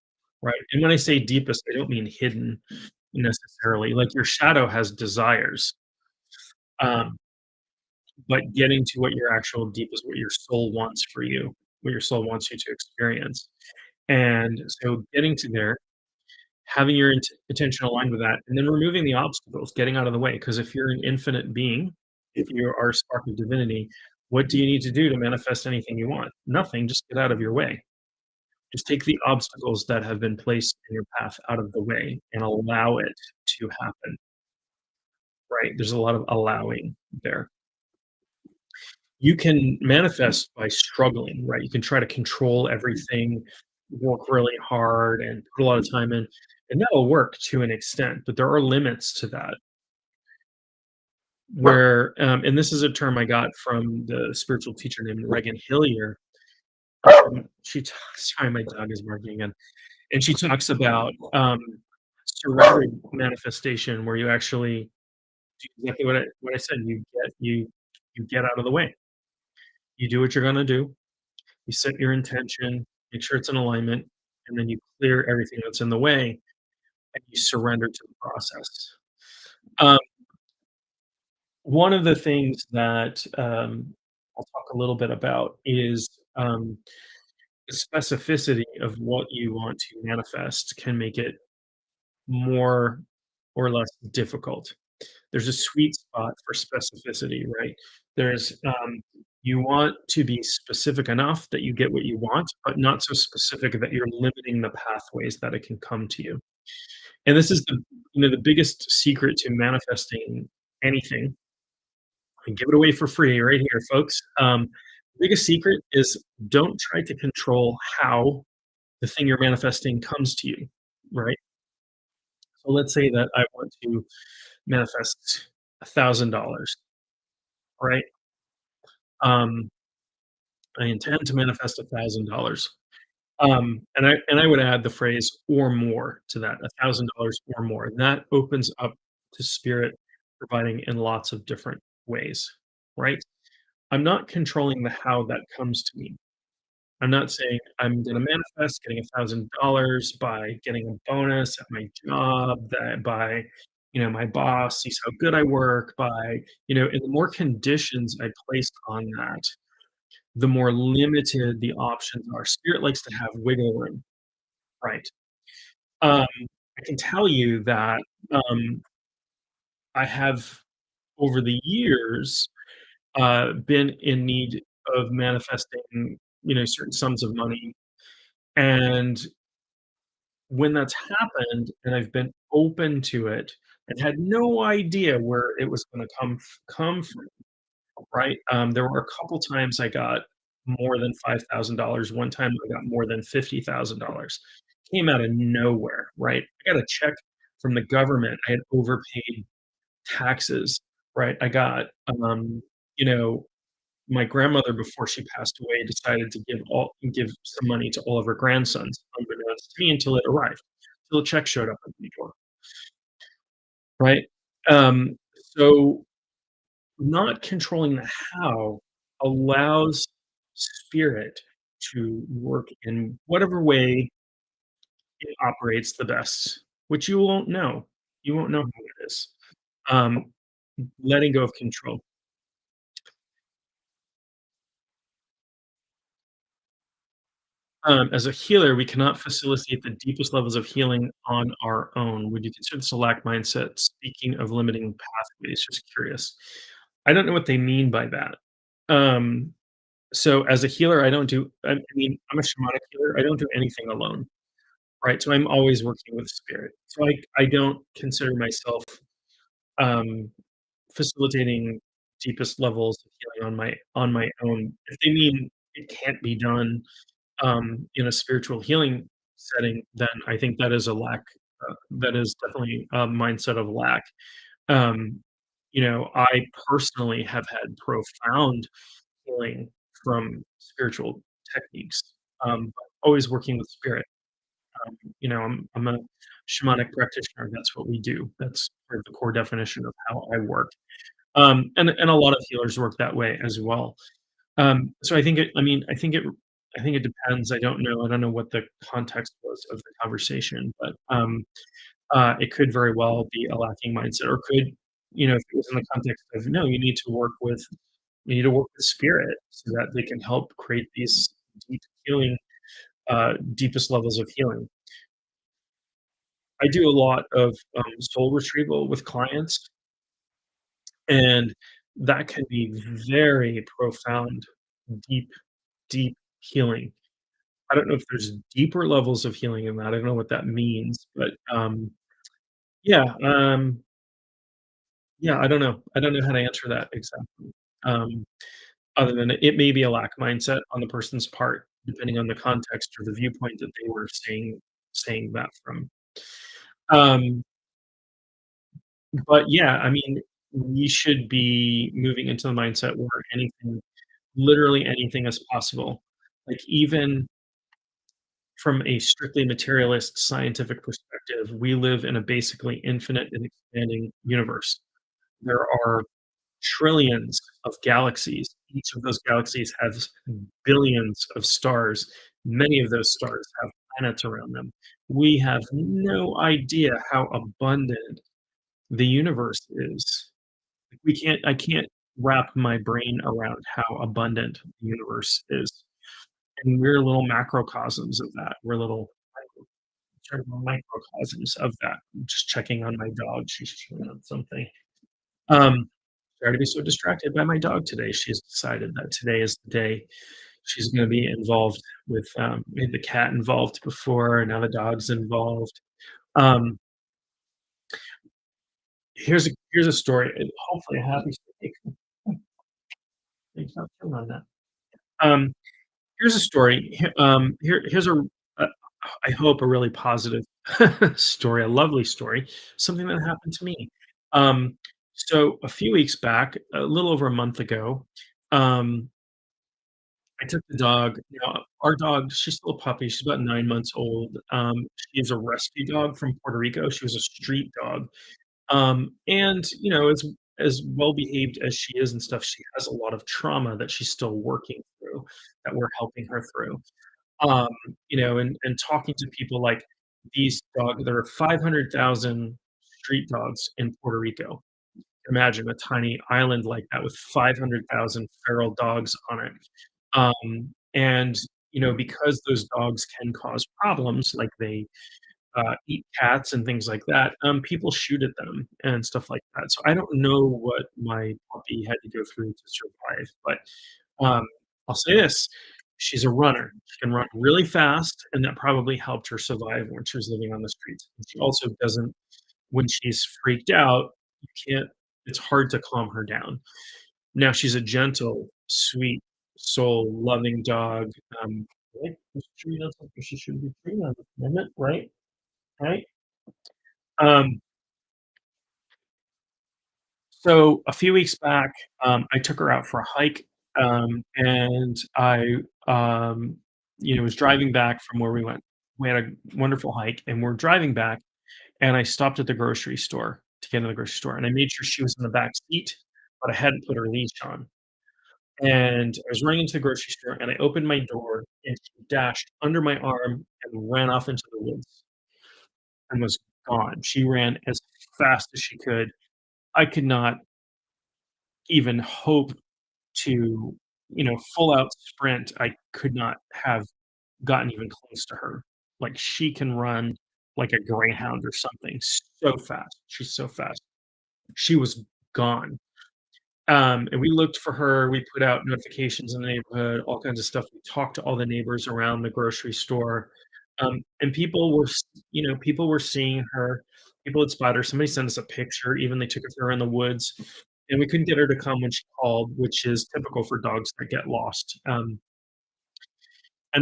right? And when I say deepest, I don't mean hidden necessarily. Like your shadow has desires, um, but getting to what your actual deepest, what your soul wants for you, what your soul wants you to experience. And so getting to there, having your attention aligned with that, and then removing the obstacles, getting out of the way. Because if you're an infinite being, if you are a spark of divinity, what do you need to do to manifest anything you want? Nothing, just get out of your way. Just take the obstacles that have been placed in your path out of the way and allow it to happen, right? There's a lot of allowing there. You can manifest by struggling, right? You can try to control everything, work really hard, and put a lot of time in, and that'll work to an extent, but there are limits to that. Where, and this is a term I got from the spiritual teacher named Regan Hillier. Sorry, my dog is barking again. And she talks about surrendered manifestation, where you actually do exactly what I said. You get out of the way. You do what you're gonna do. You set your intention, make sure it's in alignment, and then you clear everything that's in the way, and you surrender to the process. Um, one of the things that I'll talk a little bit about is the specificity of what you want to manifest can make it more or less difficult. There's a sweet spot for specificity, right? There's you want to be specific enough that you get what you want, but not so specific that you're limiting the pathways that it can come to you. And this is the biggest secret to manifesting anything. I give it away for free right here, folks. The biggest secret is don't try to control how the thing you're manifesting comes to you, right? So let's say that I want to manifest $1,000, right? Um, I intend to manifest $1,000. And I would add the phrase or more to that, $1,000 or more. And that opens up to spirit providing in lots of different ways, right? I'm not controlling the how that comes to me. I'm not saying I'm gonna manifest getting $1,000 by getting a bonus at my job, that by, my boss sees how good I work, by, and the more conditions I place on that, the more limited the options are. Spirit likes to have wiggle room, right? Um, I can tell you that, I have, over the years, been in need of manifesting, certain sums of money, and when that's happened and I've been open to it and had no idea where it was gonna come from, right? There were a couple times I got more than $5,000. One time I got more than $50,000. Came out of nowhere, right? I got a check from the government. I had overpaid taxes, right? I got, you know, my grandmother, before she passed away, decided to give some money to all of her grandsons, unbeknownst to me until it arrived, till a check showed up at the door, right? So not controlling the how allows spirit to work in whatever way it operates the best, which you won't know. You won't know how it is. Um, letting go of control. As a healer, we cannot facilitate the deepest levels of healing on our own. Would you consider this a lack mindset? Speaking of limiting pathways, just curious. I don't know what they mean by that. Um, so as a healer, I mean, I'm a shamanic healer. I don't do anything alone, right? So I'm always working with spirit. So I don't consider myself um, facilitating deepest levels of healing on my own. If they mean it can't be done in a spiritual healing setting, then I think that is a lack. That is definitely a mindset of lack. Um, I personally have had profound healing from spiritual techniques, but always working with spirit. I'm a shamanic practitioner. That's what we do. That's part of the core definition of how I work. And a lot of healers work that way as well. So I think it depends. I don't know what the context was of the conversation, but, it could very well be a lacking mindset, or could, if it was in the context of, no, you need to work with spirit so that they can help create these deep healing, deepest levels of healing. I do a lot of, soul retrieval with clients, and that can be very profound, deep, deep healing. I don't know if there's deeper levels of healing in that. I don't know what that means, but, yeah, yeah, I don't know. I don't know how to answer that exactly. Um, other than it may be a lack mindset on the person's part, depending on the context or the viewpoint that they were saying that from. Um, but yeah, I mean, we should be moving into the mindset where anything, literally anything is possible. Like, even from a strictly materialist scientific perspective, we live in a basically infinite and expanding universe. There are trillions of galaxies. Each of those galaxies has billions of stars. Many of those stars have planets around them. We have no idea how abundant the universe is. I can't wrap my brain around how abundant the universe is. And we're little macrocosms of that. We're little sort of microcosms of that. I'm just checking on my dog. She's chewing on something. Um, Sorry to be so distracted by my dog today. She's decided that today is the day she's gonna be involved with, we had the cat involved before, now the dog's involved. Um, here's a story, and hopefully a happy story. Hey, stop chewing on that. Um, Here's a story. Here's a I hope a really positive story, a lovely story, something that happened to me. Um, so a few weeks back, a little over a month ago, um, I took the dog. Now, our dog, she's still a puppy. She's about 9 months old. She's a rescue dog from Puerto Rico. She was a street dog. And, as well behaved as she is and stuff, she has a lot of trauma that she's still working through, that we're helping her through. Um, and talking to people like these dog there are 500,000 street dogs in Puerto Rico. Imagine a tiny island like that with 500,000 feral dogs on it. And, because those dogs can cause problems, like they eat cats and things like that, people shoot at them and stuff like that. So I don't know what my puppy had to go through to survive, but um, I'll say this: she's a runner. She can run really fast, and that probably helped her survive when she was living on the streets. And she also doesn't, when she's freaked out, you can't. It's hard to calm her down. Now she's a gentle, sweet soul, loving dog. Right? She's chewing on something she shouldn't be chewing on at the moment, right? Right? Um, so a few weeks back, I took her out for a hike, and um, was driving back from where we went. We had a wonderful hike, and we're driving back, and I stopped at the grocery store to get in the grocery store, and I made sure she was in the back seat, but I hadn't put her leash on. And I was running into the grocery store, and I opened my door, and she dashed under my arm and ran off into the woods and was gone. She ran as fast as she could. I could not even hope to, full out sprint. I could not have gotten even close to her. Like, she can run like a greyhound or something, so fast. She's so fast. She was gone. And we looked for her. We put out notifications in the neighborhood, all kinds of stuff. We talked to all the neighbors around the grocery store, and people were seeing her. People had spotted her. Somebody sent us a picture. Even they took her for her in the woods, and we couldn't get her to come when she called, which is typical for dogs that get lost. And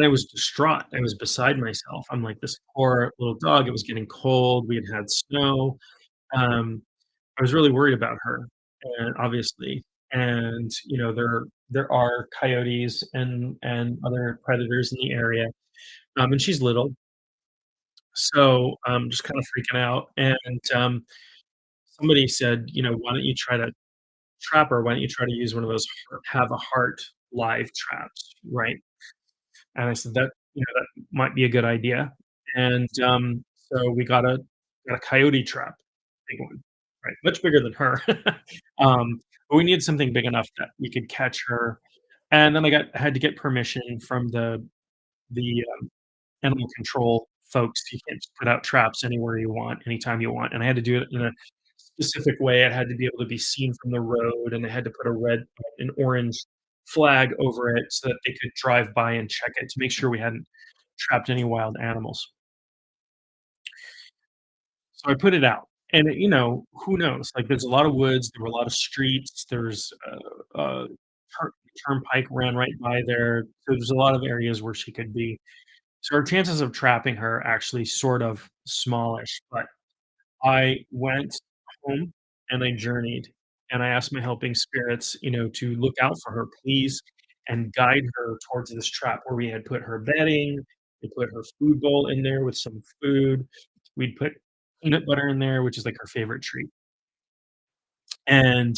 I was distraught. I was beside myself. I'm like, this poor little dog. It was getting cold. We had had snow. Um, I was really worried about her, and obviously, and there are coyotes and other predators in the area, and she's little, so I'm just kind of freaking out. And somebody said, "Why don't you try to trap her? Why don't you try to use one of those have a heart live traps, right?" And I said, that might be a good idea." And so we got a coyote trap, big one, right? Much bigger than her. But we needed something big enough that we could catch her. And then had to get permission from the animal control folks. You can't just put out traps anywhere you want, anytime you want. And I had to do it in a specific way. It had to be able to be seen from the road, and they had to put a red and orange flag over it so that they could drive by and check it to make sure we hadn't trapped any wild animals. So I put it out, and who knows? Like, there's a lot of woods, there were a lot of streets, there's a turnpike ran right by there, so there's a lot of areas where she could be. So our chances of trapping her actually sort of smallish, but I went home and I journeyed, and I asked my helping spirits, to look out for her, please, and guide her towards this trap where we had put her bedding, we put her food bowl in there with some food. We'd put peanut butter in there, which is like her favorite treat. And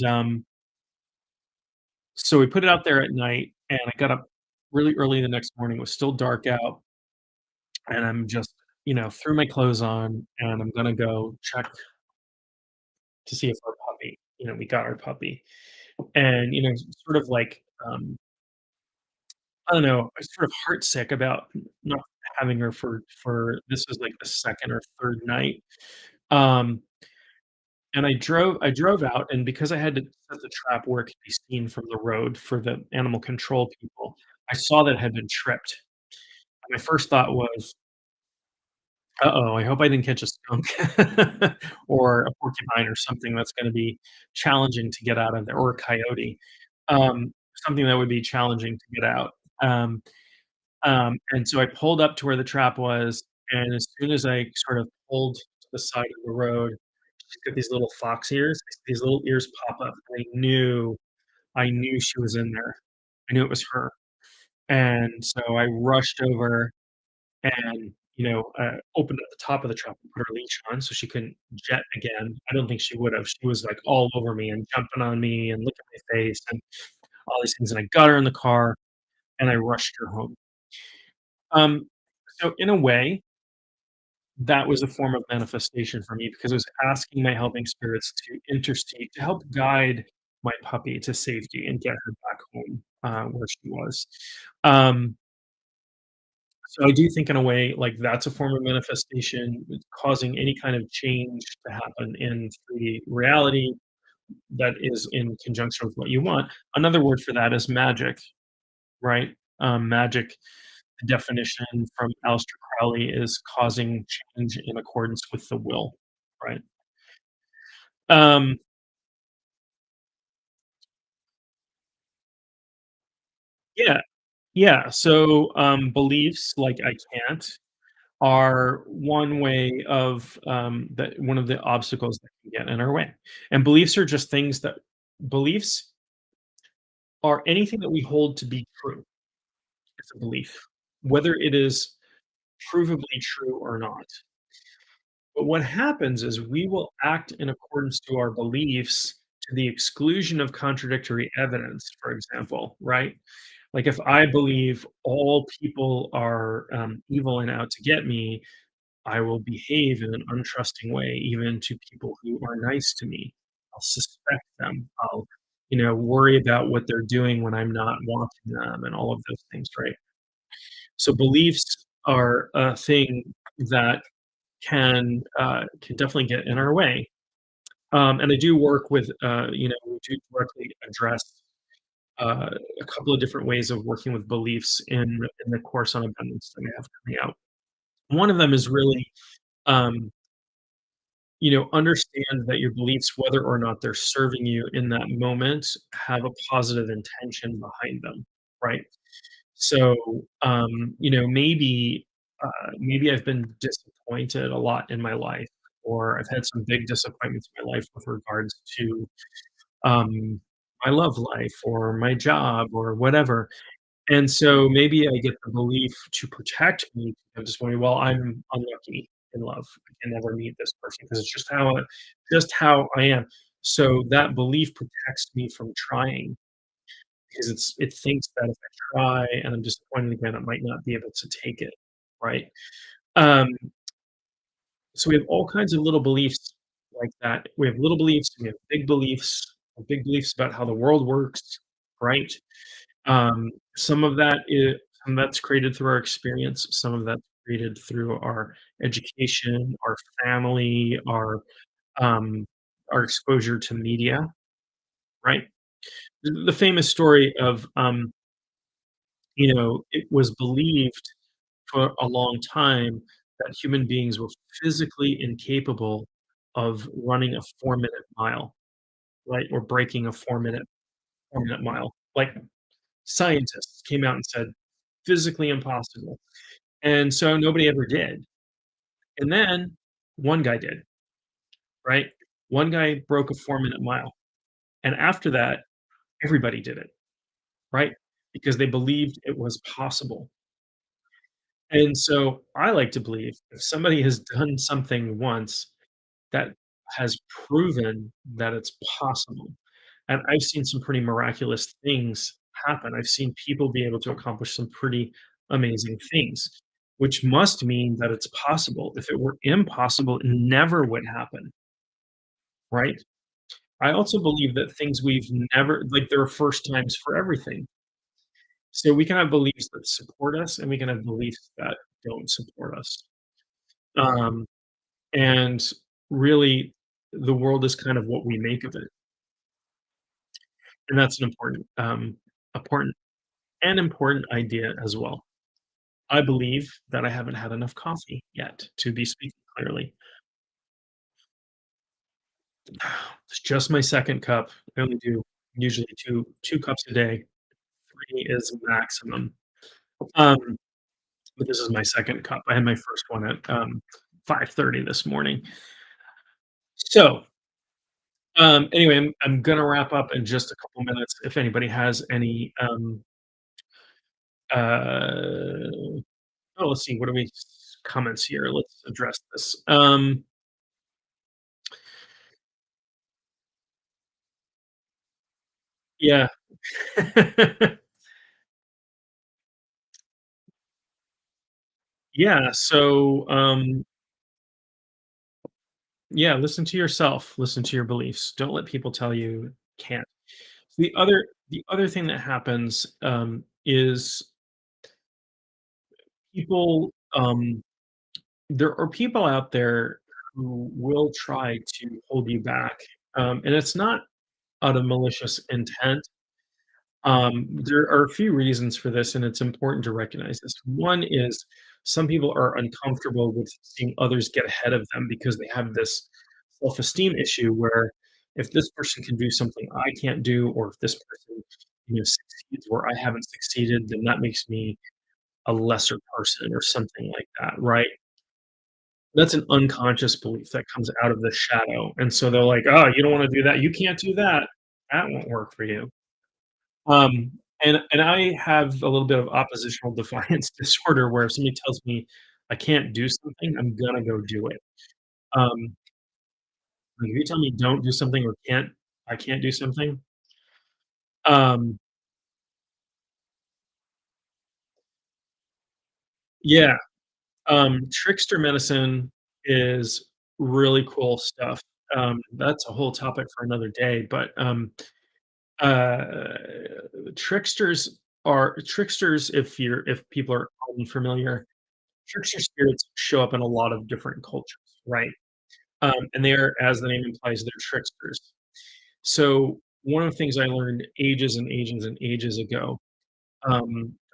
so we put it out there at night, and I got up really early the next morning. It was still dark out, and I'm just, threw my clothes on, and I'm gonna go check to see if our puppy, we got our puppy. And, sort of like, I don't know, I was sort of heartsick about not having her for this was like the 2nd or 3rd night. Um, and I drove out, and because I had to set the trap where it could be seen from the road for the animal control people, I saw that it had been tripped. And my first thought was, "Uh-oh, I hope I didn't catch a skunk or a porcupine or something that's gonna be challenging to get out of there, or a coyote." Something that would be challenging to get out. Um, and so I pulled up to where the trap was, and as soon as I sort of pulled to the side of the road, she's got these little fox ears. These little ears pop up, and I knew she was in there. I knew it was her. And so I rushed over and, opened up the top of the trap and put her leash on so she couldn't jet again. I don't think she would have. She was, like, all over me and jumping on me and licking my face and all these things, and I got her in the car, and I rushed her home. Um, so in a way, that was a form of manifestation for me because I was asking my helping spirits to intercede, to help guide my puppy to safety and get her back home, where she was. Um, so I do think in a way, like, that's a form of manifestation, it's causing any kind of change to happen in 3D reality that is in conjunction with what you want. Another word for that is magic, right? Magic, the definition from Aleister Crowley is causing change in accordance with the will, right? Um, yeah, yeah. So, beliefs like "I can't" are one way of, that one of the obstacles that can get in our way. And beliefs are just things that beliefs are anything that we hold to be true. It's a belief, whether it is provably true or not. But what happens is we will act in accordance to our beliefs to the exclusion of contradictory evidence, for example, right? Like if I believe all people are evil and out to get me, I will behave in an untrusting way, even to people who are nice to me. I'll suspect them. I'll, worry about what they're doing when I'm not watching them and all of those things, right? So beliefs are a thing that can definitely get in our way. And I do work with, we do directly address a couple of different ways of working with beliefs in the course on abundance that we have coming out. One of them is really, um, understand that your beliefs, whether or not they're serving you in that moment, have a positive intention behind them, right? So, maybe I've been disappointed a lot in my life, or I've had some big disappointments in my life with regards to, um, my love life or my job or whatever. And so maybe I get the belief to protect me of just going, "Well, I'm unlucky in love. I can never meet this person because it's just how I am." So that belief protects me from trying because it thinks that if I try and I'm disappointed again, I might not be able to take it, right? Um, so we have all kinds of little beliefs like that. We have little beliefs, we have big beliefs about how the world works, right? Some of that is some of that's created through our experience, some of that's created through our education, our family, our, um, our exposure to media, right? The famous story of, it was believed for a long time that human beings were physically incapable of running a 4-minute mile, right? Or breaking a 4-minute mile. Like, scientists came out and said, physically impossible. And so nobody ever did. And then one guy did, right? One guy broke a 4-minute mile. And after that, everybody did it, right? Because they believed it was possible. And so I like to believe if somebody has done something once that has proven that it's possible, and I've seen some pretty miraculous things happen. I've seen people be able to accomplish some pretty amazing things, which must mean that it's possible. If it were impossible, it never would happen, right? I also believe that things we've never like, there are first times for everything. So we can have beliefs that support us, and we can have beliefs that don't support us. Um, and really, the world is kind of what we make of it, and that's an important important idea as well. I believe that I haven't had enough coffee yet to be speaking clearly. It's just my second cup. I only do usually two cups a day. 3 is maximum. Um, but this is my second cup. I had my first one at 5:30 this morning. So, anyway, I'm gonna wrap up in just a couple minutes. If anybody has any, uh, oh, let's see, what are we comments here? Let's address this. Yeah. Yeah. So, yeah, listen to yourself. Listen to your beliefs. Don't let people tell you can't. The other thing that happens is people. There are people out there who will try to hold you back, and it's not out of malicious intent. There are a few reasons for this, and it's important to recognize this. One is some people are uncomfortable with seeing others get ahead of them because they have this self-esteem issue where if this person can do something I can't do, or if this person, succeeds where I haven't succeeded, then that makes me a lesser person or something like that, right? That's an unconscious belief that comes out of the shadow, and so they're like, "Oh, you don't wanna do that? You can't do that. That won't work for you." Um, and I have a little bit of oppositional defiance disorder where if somebody tells me I can't do something, I'm gonna go do it. Um, like, if you tell me don't do something or I can't do something, um, yeah, trickster medicine is really cool stuff. That's a whole topic for another day, but, uh, tricksters, if people are unfamiliar, trickster spirits show up in a lot of different cultures, right? And they are, as the name implies, they're tricksters. So one of the things I learned ages and ages and ages ago,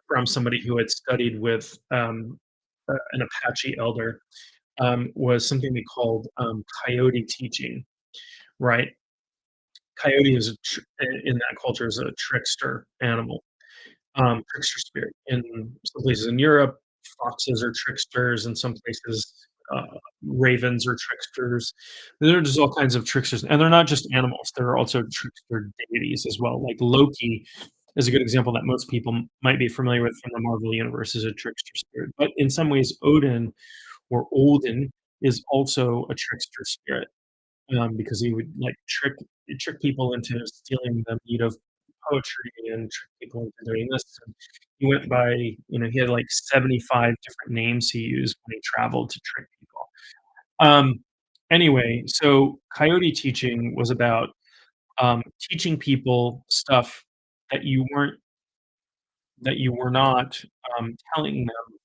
from somebody who had studied with an Apache elder, was something they called coyote teaching, right? Coyote is in that culture is a trickster animal, trickster spirit. In some places in Europe, foxes are tricksters. In some places, uh, ravens are tricksters. There are just all kinds of tricksters, and they're not just animals. There are also trickster deities as well. Like Loki is a good example that most people might be familiar with from the Marvel universe as a trickster spirit. But in some ways, Odin or Olden is also a trickster spirit because he would like trick people into stealing the meat of poetry and trick people into doing this. And he went by, he had like 75 different names he used when he traveled to trick people. Um, anyway, so coyote teaching was about teaching people stuff that you were not telling them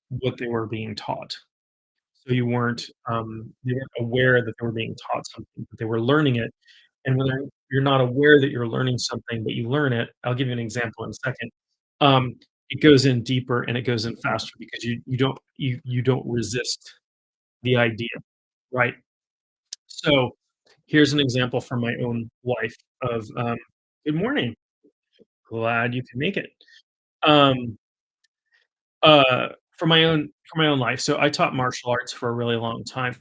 what they were being taught. so you weren't aware that they were being taught something, but they were learning it. And when you're not aware that you're learning something, but you learn it, I'll give you an example in a second. Um, it goes in deeper and it goes in faster because you don't resist the idea, right? So here's an example from my own life of good morning. Glad you can make it. Um, for my own life. So I taught martial arts for a really long time.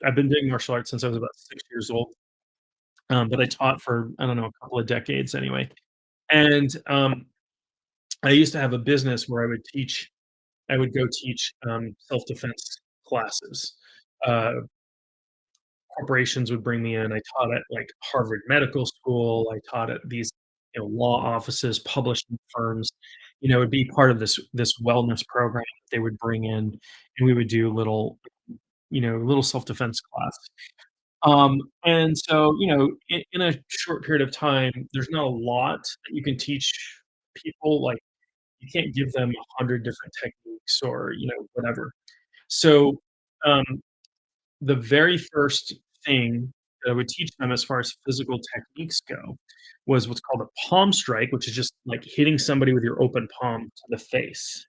I've been doing martial arts since I was about 6 years old. But I taught for, I don't know, a couple of decades anyway. And I used to have a business where I would go teach self-defense classes. Uh, Corporations would bring me in. I taught at like Harvard Medical School. I taught at these, law offices, publishing firms. It would be part of this wellness program that they would bring in, and we would do little self-defense class. And so, in a short period of time, there's not a lot that you can teach people. Like, you can't give them 100 different techniques or, whatever. So, um, the very first thing that I would teach them as far as physical techniques go was what's called a palm strike, which is just like hitting somebody with your open palm to the face.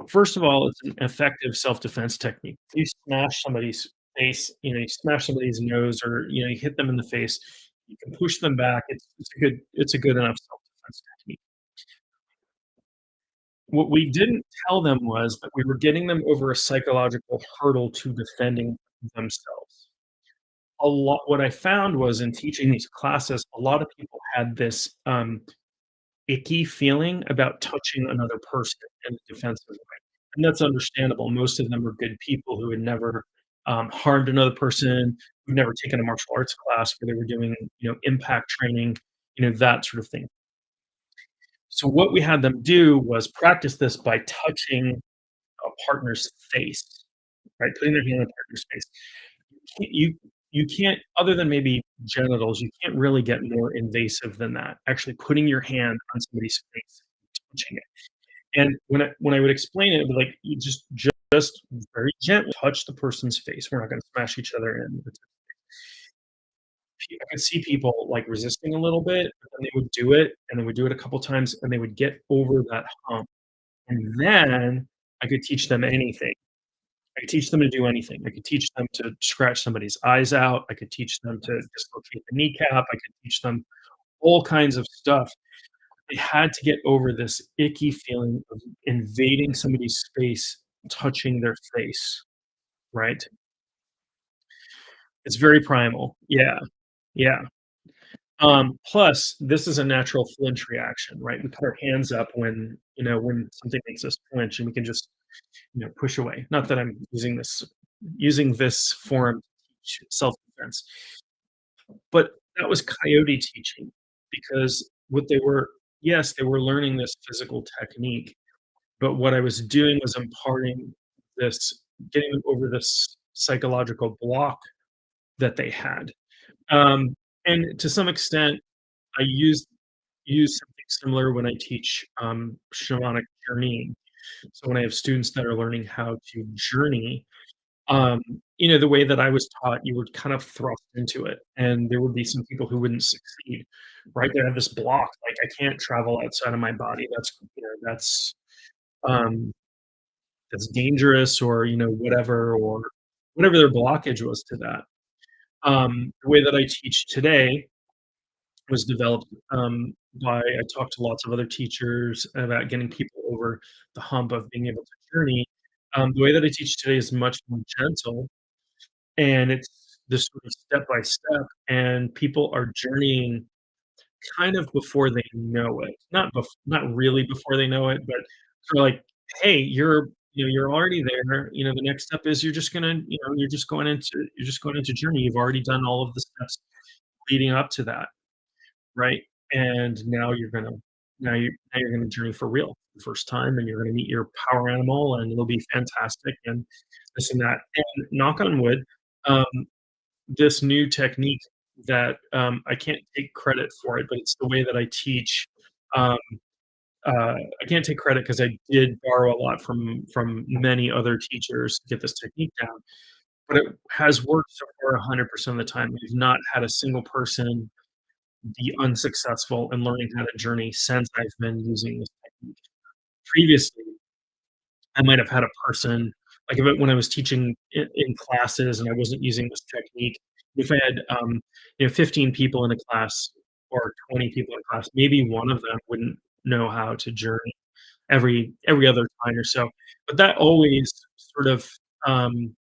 First of all, it's an effective self-defense technique. If you smash somebody's face, you smash somebody's nose or, you hit them in the face, you can push them back. It's a good enough self-defense technique. What we didn't tell them was that we were getting them over a psychological hurdle to defending themselves. A lot what I found was in teaching these classes, a lot of people had this, icky feeling about touching another person in a defensive way, and that's understandable. Most of them are good people who had never, harmed another person, who've never taken a martial arts class where they were doing, impact training, that sort of thing. So what we had them do was practice this by touching a partner's face, right? Putting their hand on a partner's face. You can't other than maybe genitals, you can't really get more invasive than that, actually putting your hand on somebody's face, touching it. And when I would explain it, it'd be like, you just very gently touch the person's face. We're not gonna smash each other in. I could see people, like, resisting a little bit, but then they would do it, and they would do it a couple times, and they would get over that hump, and then I could teach them anything. I could teach them to do anything. I could teach them to scratch somebody's eyes out. I could teach them to dislocate the kneecap. I could teach them all kinds of stuff. They had to get over this icky feeling of invading somebody's space, touching their face, right? It's very primal. Yeah, yeah. Plus, this is a natural flinch reaction, right? We put our hands up when something makes us flinch, and we can just, push away. Not that I'm using this form to teach self-defense, but that was coyote teaching because what they were yes, they were learning this physical technique, but what I was doing was imparting this getting them over this psychological block that they had. Um, and to some extent, I use something similar when I teach, shamanic journeying. So when I have students that are learning how to journey, um, the way that I was taught, you were kind of thrust into it, and there would be some people who wouldn't succeed, right? They have this block, like, "I can't travel outside of my body. Um, that's dangerous," or, whatever their blockage was to that. The way that I teach today was developed, by I talked to lots of other teachers about getting people over the hump of being able to journey. The way that I teach today is much more gentle, and it's this sort of step by step, and people are journeying kind of before they know it. Not really before they know it, but sort of like, "Hey, you're already there, the next step is you're just going into journey. You've already done all of the steps leading up to that." Right? And now you're gonna journey for real the first time, and you're gonna meet your power animal, and it'll be fantastic, and this and that. And knock on wood, um, this new technique that, I can't take credit for it, but it's the way that I teach, um, I can't take credit because I did borrow a lot from many other teachers to get this technique down, but it has worked so far 100% of the time. We've not had a single person be unsuccessful in learning how to journey since I've been using this technique. Previously, I might have had a person like, if it when I was teaching in classes and I wasn't using this technique, if I had, 15 people in a class or 20 people in a class, maybe one of them wouldn't know how to journey every other time or so. But that always sort of, um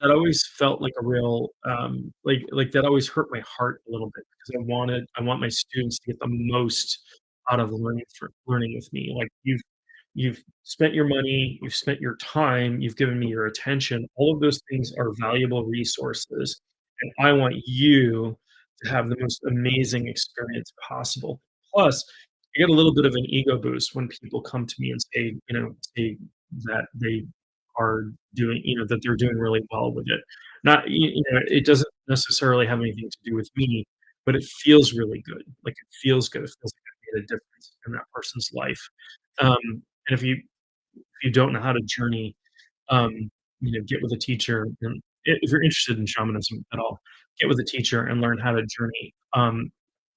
that always felt like a real, that always hurt my heart a little bit because I want my students to get the most out of learning with me. Like, you've spent your money, you've spent your time, you've given me your attention. All of those things are valuable resources, and I want you to have the most amazing experience possible. Plus, I get a little bit of an ego boost when people come to me and say that they are that they're doing really well with it. Not, it doesn't necessarily have anything to do with me, but it feels really good. Like, it feels good. It feels like I made a difference in that person's life. And if you don't know how to journey, get with a teacher, and if you're interested in shamanism at all, get with a teacher and learn how to journey.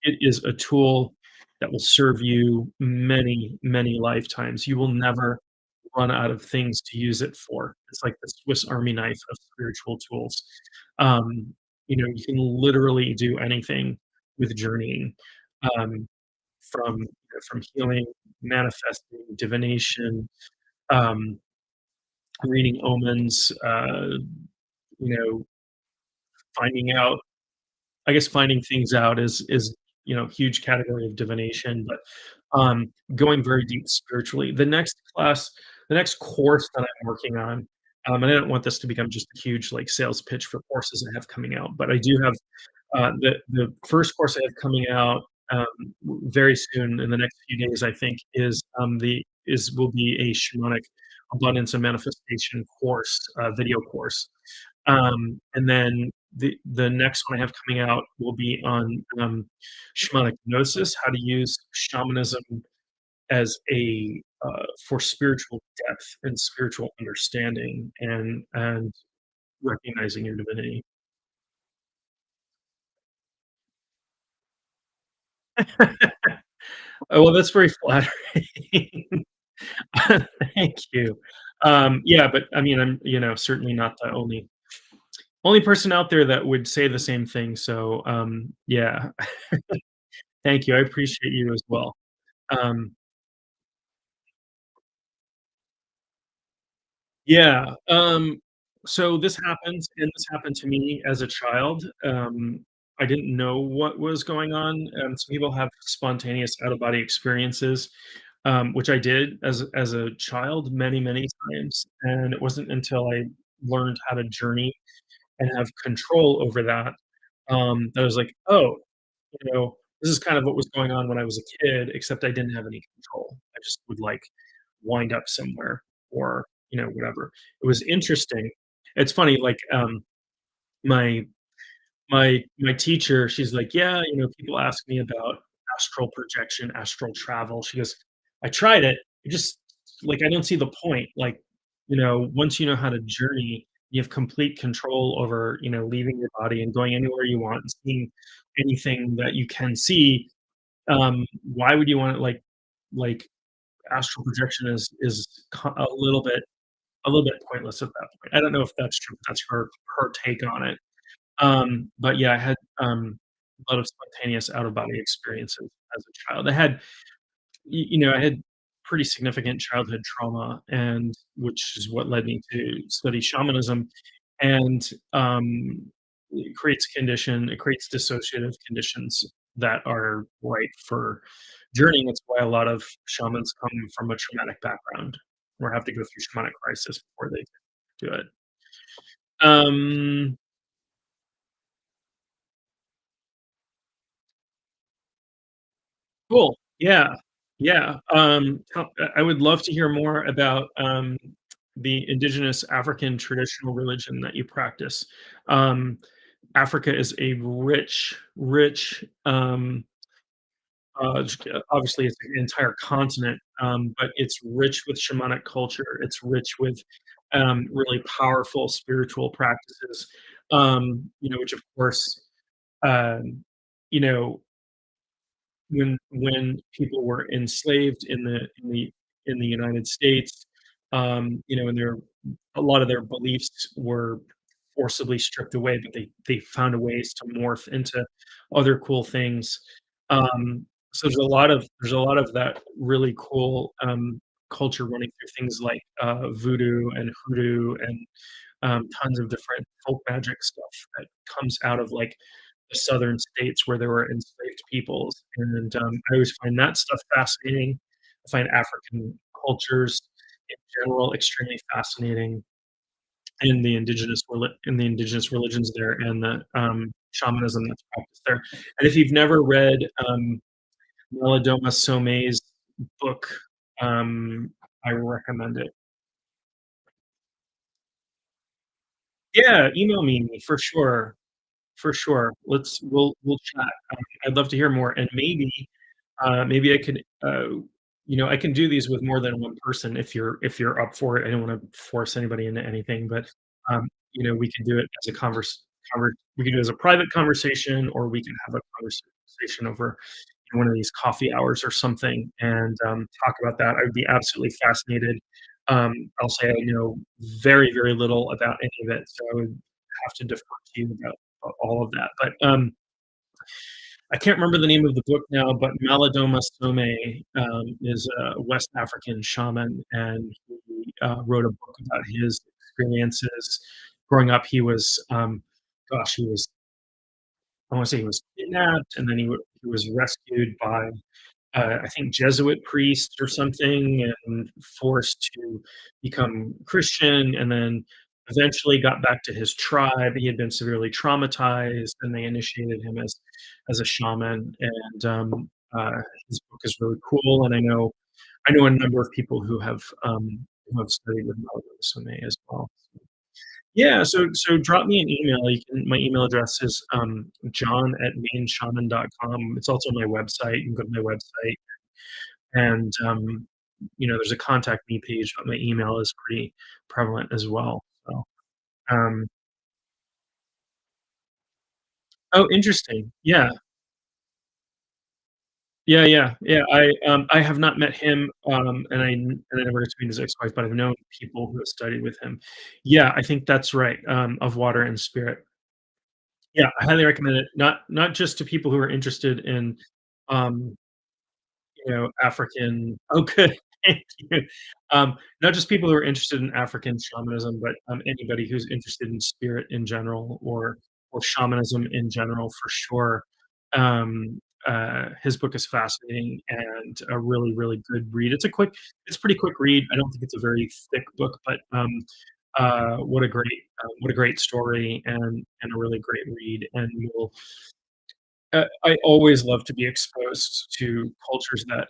It is a tool that will serve you many, many lifetimes. You will never run out of things to use it for. It's like the Swiss Army knife of spiritual tools. You can literally do anything with journeying, um, from healing, manifesting, divination, um, reading omens, you know, finding out I guess finding things out is, huge category of divination, but, going very deep spiritually. The next course that I'm working on, and I don't want this to become just a huge, like, sales pitch for courses I have coming out, but I do have, the first course I have coming out, very soon in the next few days, I think, will be a shamanic abundance and manifestation course, video course. And then the next one I have coming out will be on, shamanic gnosis, how to use shamanism as for spiritual depth and spiritual understanding and recognizing your divinity. Oh, well, that's very flattering. Thank you. Yeah, but I mean, I'm, certainly not the only person out there that would say the same thing. So, yeah, thank you. I appreciate you as well. Um, yeah. So this happened to me as a child. I didn't know what was going on. Some people have spontaneous out of body experiences, which I did as a child many times, and it wasn't until I learned how to journey and have control over that, that I was like, "Oh, this is kind of what was going on when I was a kid, except I didn't have any control. I just would, like, wind up somewhere or, whatever." It was interesting. It's funny, like, my my teacher, she's like, "Yeah, people ask me about astral projection, astral travel." She goes, "I tried it. It just like, I don't see the point. Like, once you know how to journey, you have complete control over, leaving your body and going anywhere you want and seeing anything that you can see. Why would you want to like astral projection is a little bit pointless at that point." I don't know if that's true, but that's her take on it. But yeah, I had, a lot of spontaneous out of body experiences as a child. I had pretty significant childhood trauma, and which is what led me to study shamanism, and, it creates dissociative conditions that are right for journeying. That's why a lot of shamans come from a traumatic background or have to go through shamanic crisis before they do it. Um Cool. Yeah. Yeah. I would love to hear more about, the indigenous African traditional religion that you practice. Um, Africa is a rich, rich, obviously, it's an entire continent, but it's rich with shamanic culture. It's rich with really powerful spiritual practices, which, of course, um, you know, when people were enslaved in the United States, and a lot of their beliefs were forcibly stripped away, but they found ways to morph into other cool things. So there's a lot of that really cool culture running through things like voodoo and hoodoo and tons of different folk magic stuff that comes out of like the southern states where there were enslaved peoples, and I always find that stuff fascinating. I find African cultures in general extremely fascinating, and the indigenous religions there, and the shamanism that's practiced there. And if you've never read Malidoma Some's book, um, I recommend it. Yeah, email me for sure. For sure. We'll chat. I'd love to hear more, and maybe I could, I can do these with more than one person if you're up for it. I don't wanna force anybody into anything, but, we can do it as a we can do it as a private conversation, or we can have a conversation over one of these coffee hours or something and, talk about that. I would be absolutely fascinated. I'll say I know very, very little about any of it, so I would have to defer to you about all of that. But I can't remember the name of the book now, but Malidoma Some is a West African shaman, and he wrote a book about his experiences growing up. He was, I want to say he was kidnapped, and then he was rescued by I think Jesuit priest or something, and forced to become Christian, and then eventually got back to his tribe. He had been severely traumatized, and they initiated him as a shaman. And his book is really cool. And I know a number of people who have studied with Melvin Some as well. Yeah, so drop me an email. My email address is john@mainshaman.com. It's also my website. You can go to my website, and there's a contact me page, but my email is pretty prevalent as well. So, um, oh, interesting. Yeah, yeah, yeah, yeah. I have not met him, and I never got to meet his ex-wife, but I've known people who have studied with him. Yeah, I think that's right. Of water and spirit. Yeah, I highly recommend it. Not just to people who are interested in, um, African. Oh, good. Thank you. Not just people who are interested in African shamanism, but anybody who's interested in spirit in general, or shamanism in general, for sure. His book is fascinating and a really, really good read. It's a pretty quick read. I don't think it's a very thick book, but what a great story, and a really great read. And I always love to be exposed to cultures that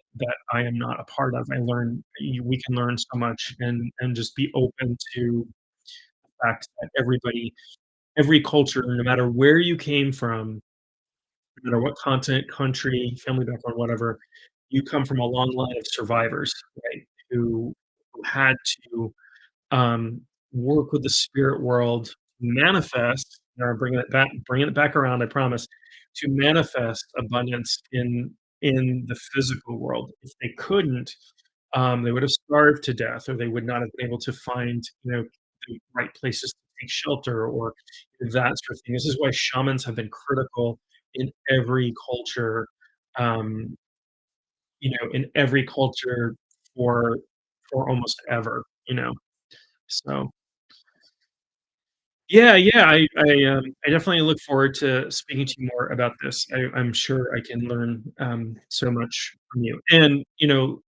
I am not a part of. We can learn so much, and just be open to the fact that every culture, no matter where you came from, no matter what continent, country, family background, whatever, you come from a long line of survivors, right? Who had to work with the spirit world, manifest, bringing it back around, I promise, to manifest abundance in the physical world. If they couldn't, they would have starved to death, or they would not have been able to find, the right places to take shelter, or that sort of thing. This is why shamans have been critical in every culture, um, in every culture for almost ever, So, yeah, yeah, I definitely look forward to speaking to you more about this. I'm sure I can learn, so much from you, and, l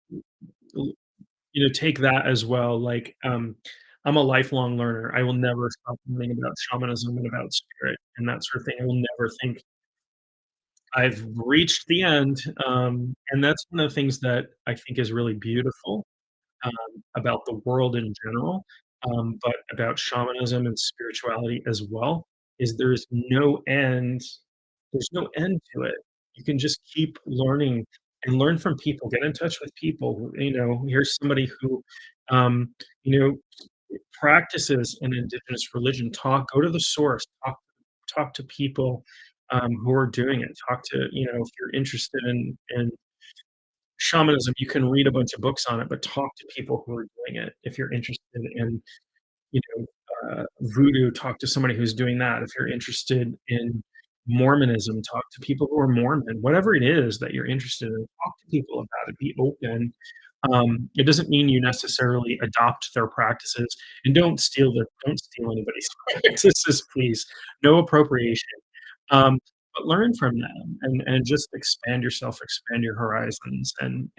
take that as well, like, I'm a lifelong learner. I will never stop learning about shamanism and about spirit and that sort of thing. I will never think I've reached the end, and that's one of the things that I think is really beautiful, about the world in general, but about shamanism and spirituality as well, is there's no end to it. You can just keep learning and learn from people, get in touch with people who, here's somebody who, um, you know, practices an indigenous religion. Go to the source, talk to people, who are doing it. Talk to, if you're interested in shamanism, you can read a bunch of books on it, but talk to people who are doing it. If you're interested in, you voodoo, talk to somebody who's doing that. If you're interested in Mormonism, talk to people who are Mormon. Whatever it is that you're interested in, talk to people about it. Be open. It doesn't mean you necessarily adopt their practices, and don't steal anybody's practices, please. No appropriation. Um, but learn from them and just expand yourself, expand your horizons, and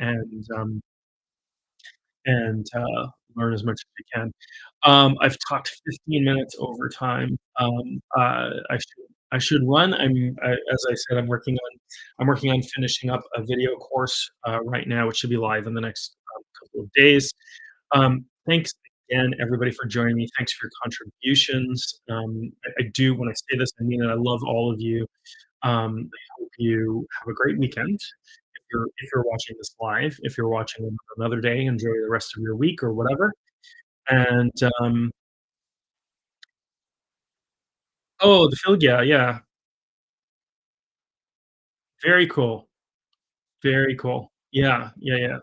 learn as much as you can. I've talked 15 minutes over time. I should run. As I said, I'm working on finishing up a video course right now, which should be live in the next couple of days. Thanks again, everybody, for joining me. Thanks for your contributions. I do, when I say this, I mean it. I love all of you. I hope you have a great weekend. If you're watching this live, if you're watching on another day, enjoy the rest of your week or whatever. And oh, the field, yeah, yeah, very cool, very cool. Yeah, yeah, yeah.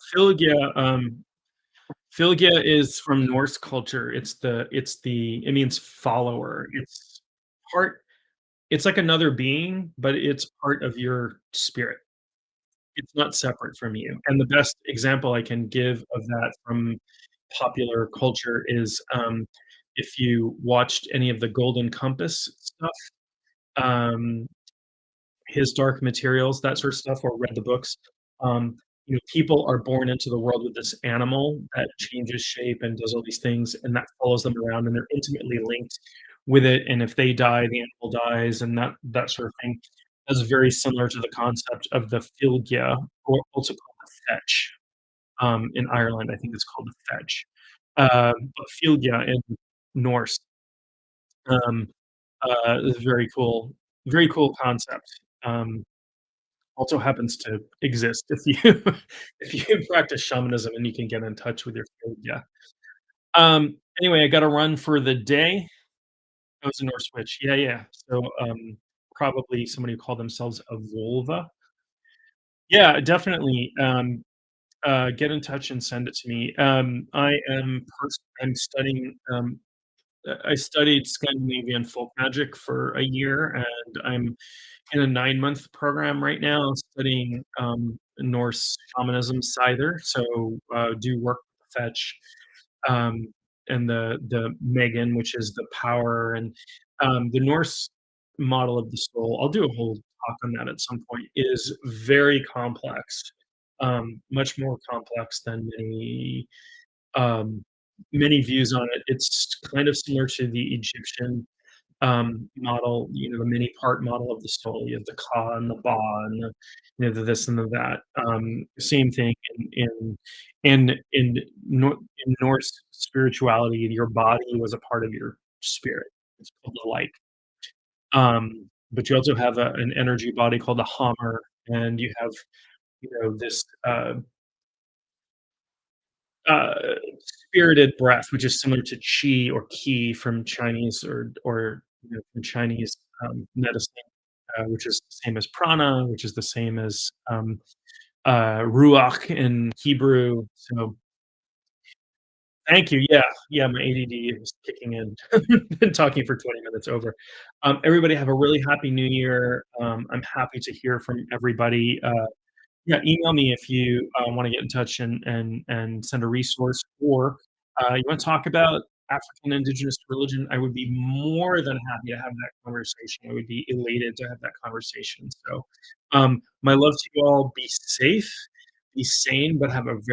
Filgia is from Norse culture. It means follower. Part. It's like another being, but it's part of your spirit. It's not separate from you. And the best example I can give of that from popular culture is, if you watched any of the Golden Compass stuff, um, his Dark Materials, that sort of stuff, or read the books, um, people are born into the world with this animal that changes shape and does all these things, and that follows them around, and they're intimately linked with it, and if they die, the animal dies, and that sort of thing. That's very similar to the concept of the Fylgja, or also called the Fetch. In Ireland, I think it's called the Fetch. But Fylgja in Norse, um, is very cool concept. Um, Also happens to exist if you if you practice shamanism and you can get in touch with your Fylgja. Anyway, I gotta run for the day. I was a Norse witch. Yeah, yeah. So, probably somebody who called themselves a vulva. Yeah, definitely. Get in touch and send it to me. I'm studying, I studied Scandinavian folk magic for a year, and I'm in a 9-month program right now studying, Norse shamanism, Scyther, so, do work with the fetch, um, and the Megan, which is the power, and, the Norse model of the soul. I'll do a whole talk on that at some point. It is very complex, much more complex than um, many views on it. It's kind of similar to the Egyptian, model, the many part model of the soul. You have the Ka and the Ba and the this and the that. Same thing in Norse spirituality. Your body was a part of your spirit. It's called the light. But you also have an energy body called the Hammer, and you have, this uh, spirited breath, which is similar to qi or qi from Chinese, or from Chinese medicine, which is the same as prana, which is the same as ruach in Hebrew. So thank you. Yeah, yeah, my ADD is kicking in. Been talking for 20 minutes over. Everybody have a really happy New Year. I'm happy to hear from everybody. Yeah, email me if you want to get in touch and send a resource, or you want to talk about African indigenous religion. I would be more than happy to have that conversation. I would be elated to have that conversation. So, my love to you all. Be safe, be sane, but have a very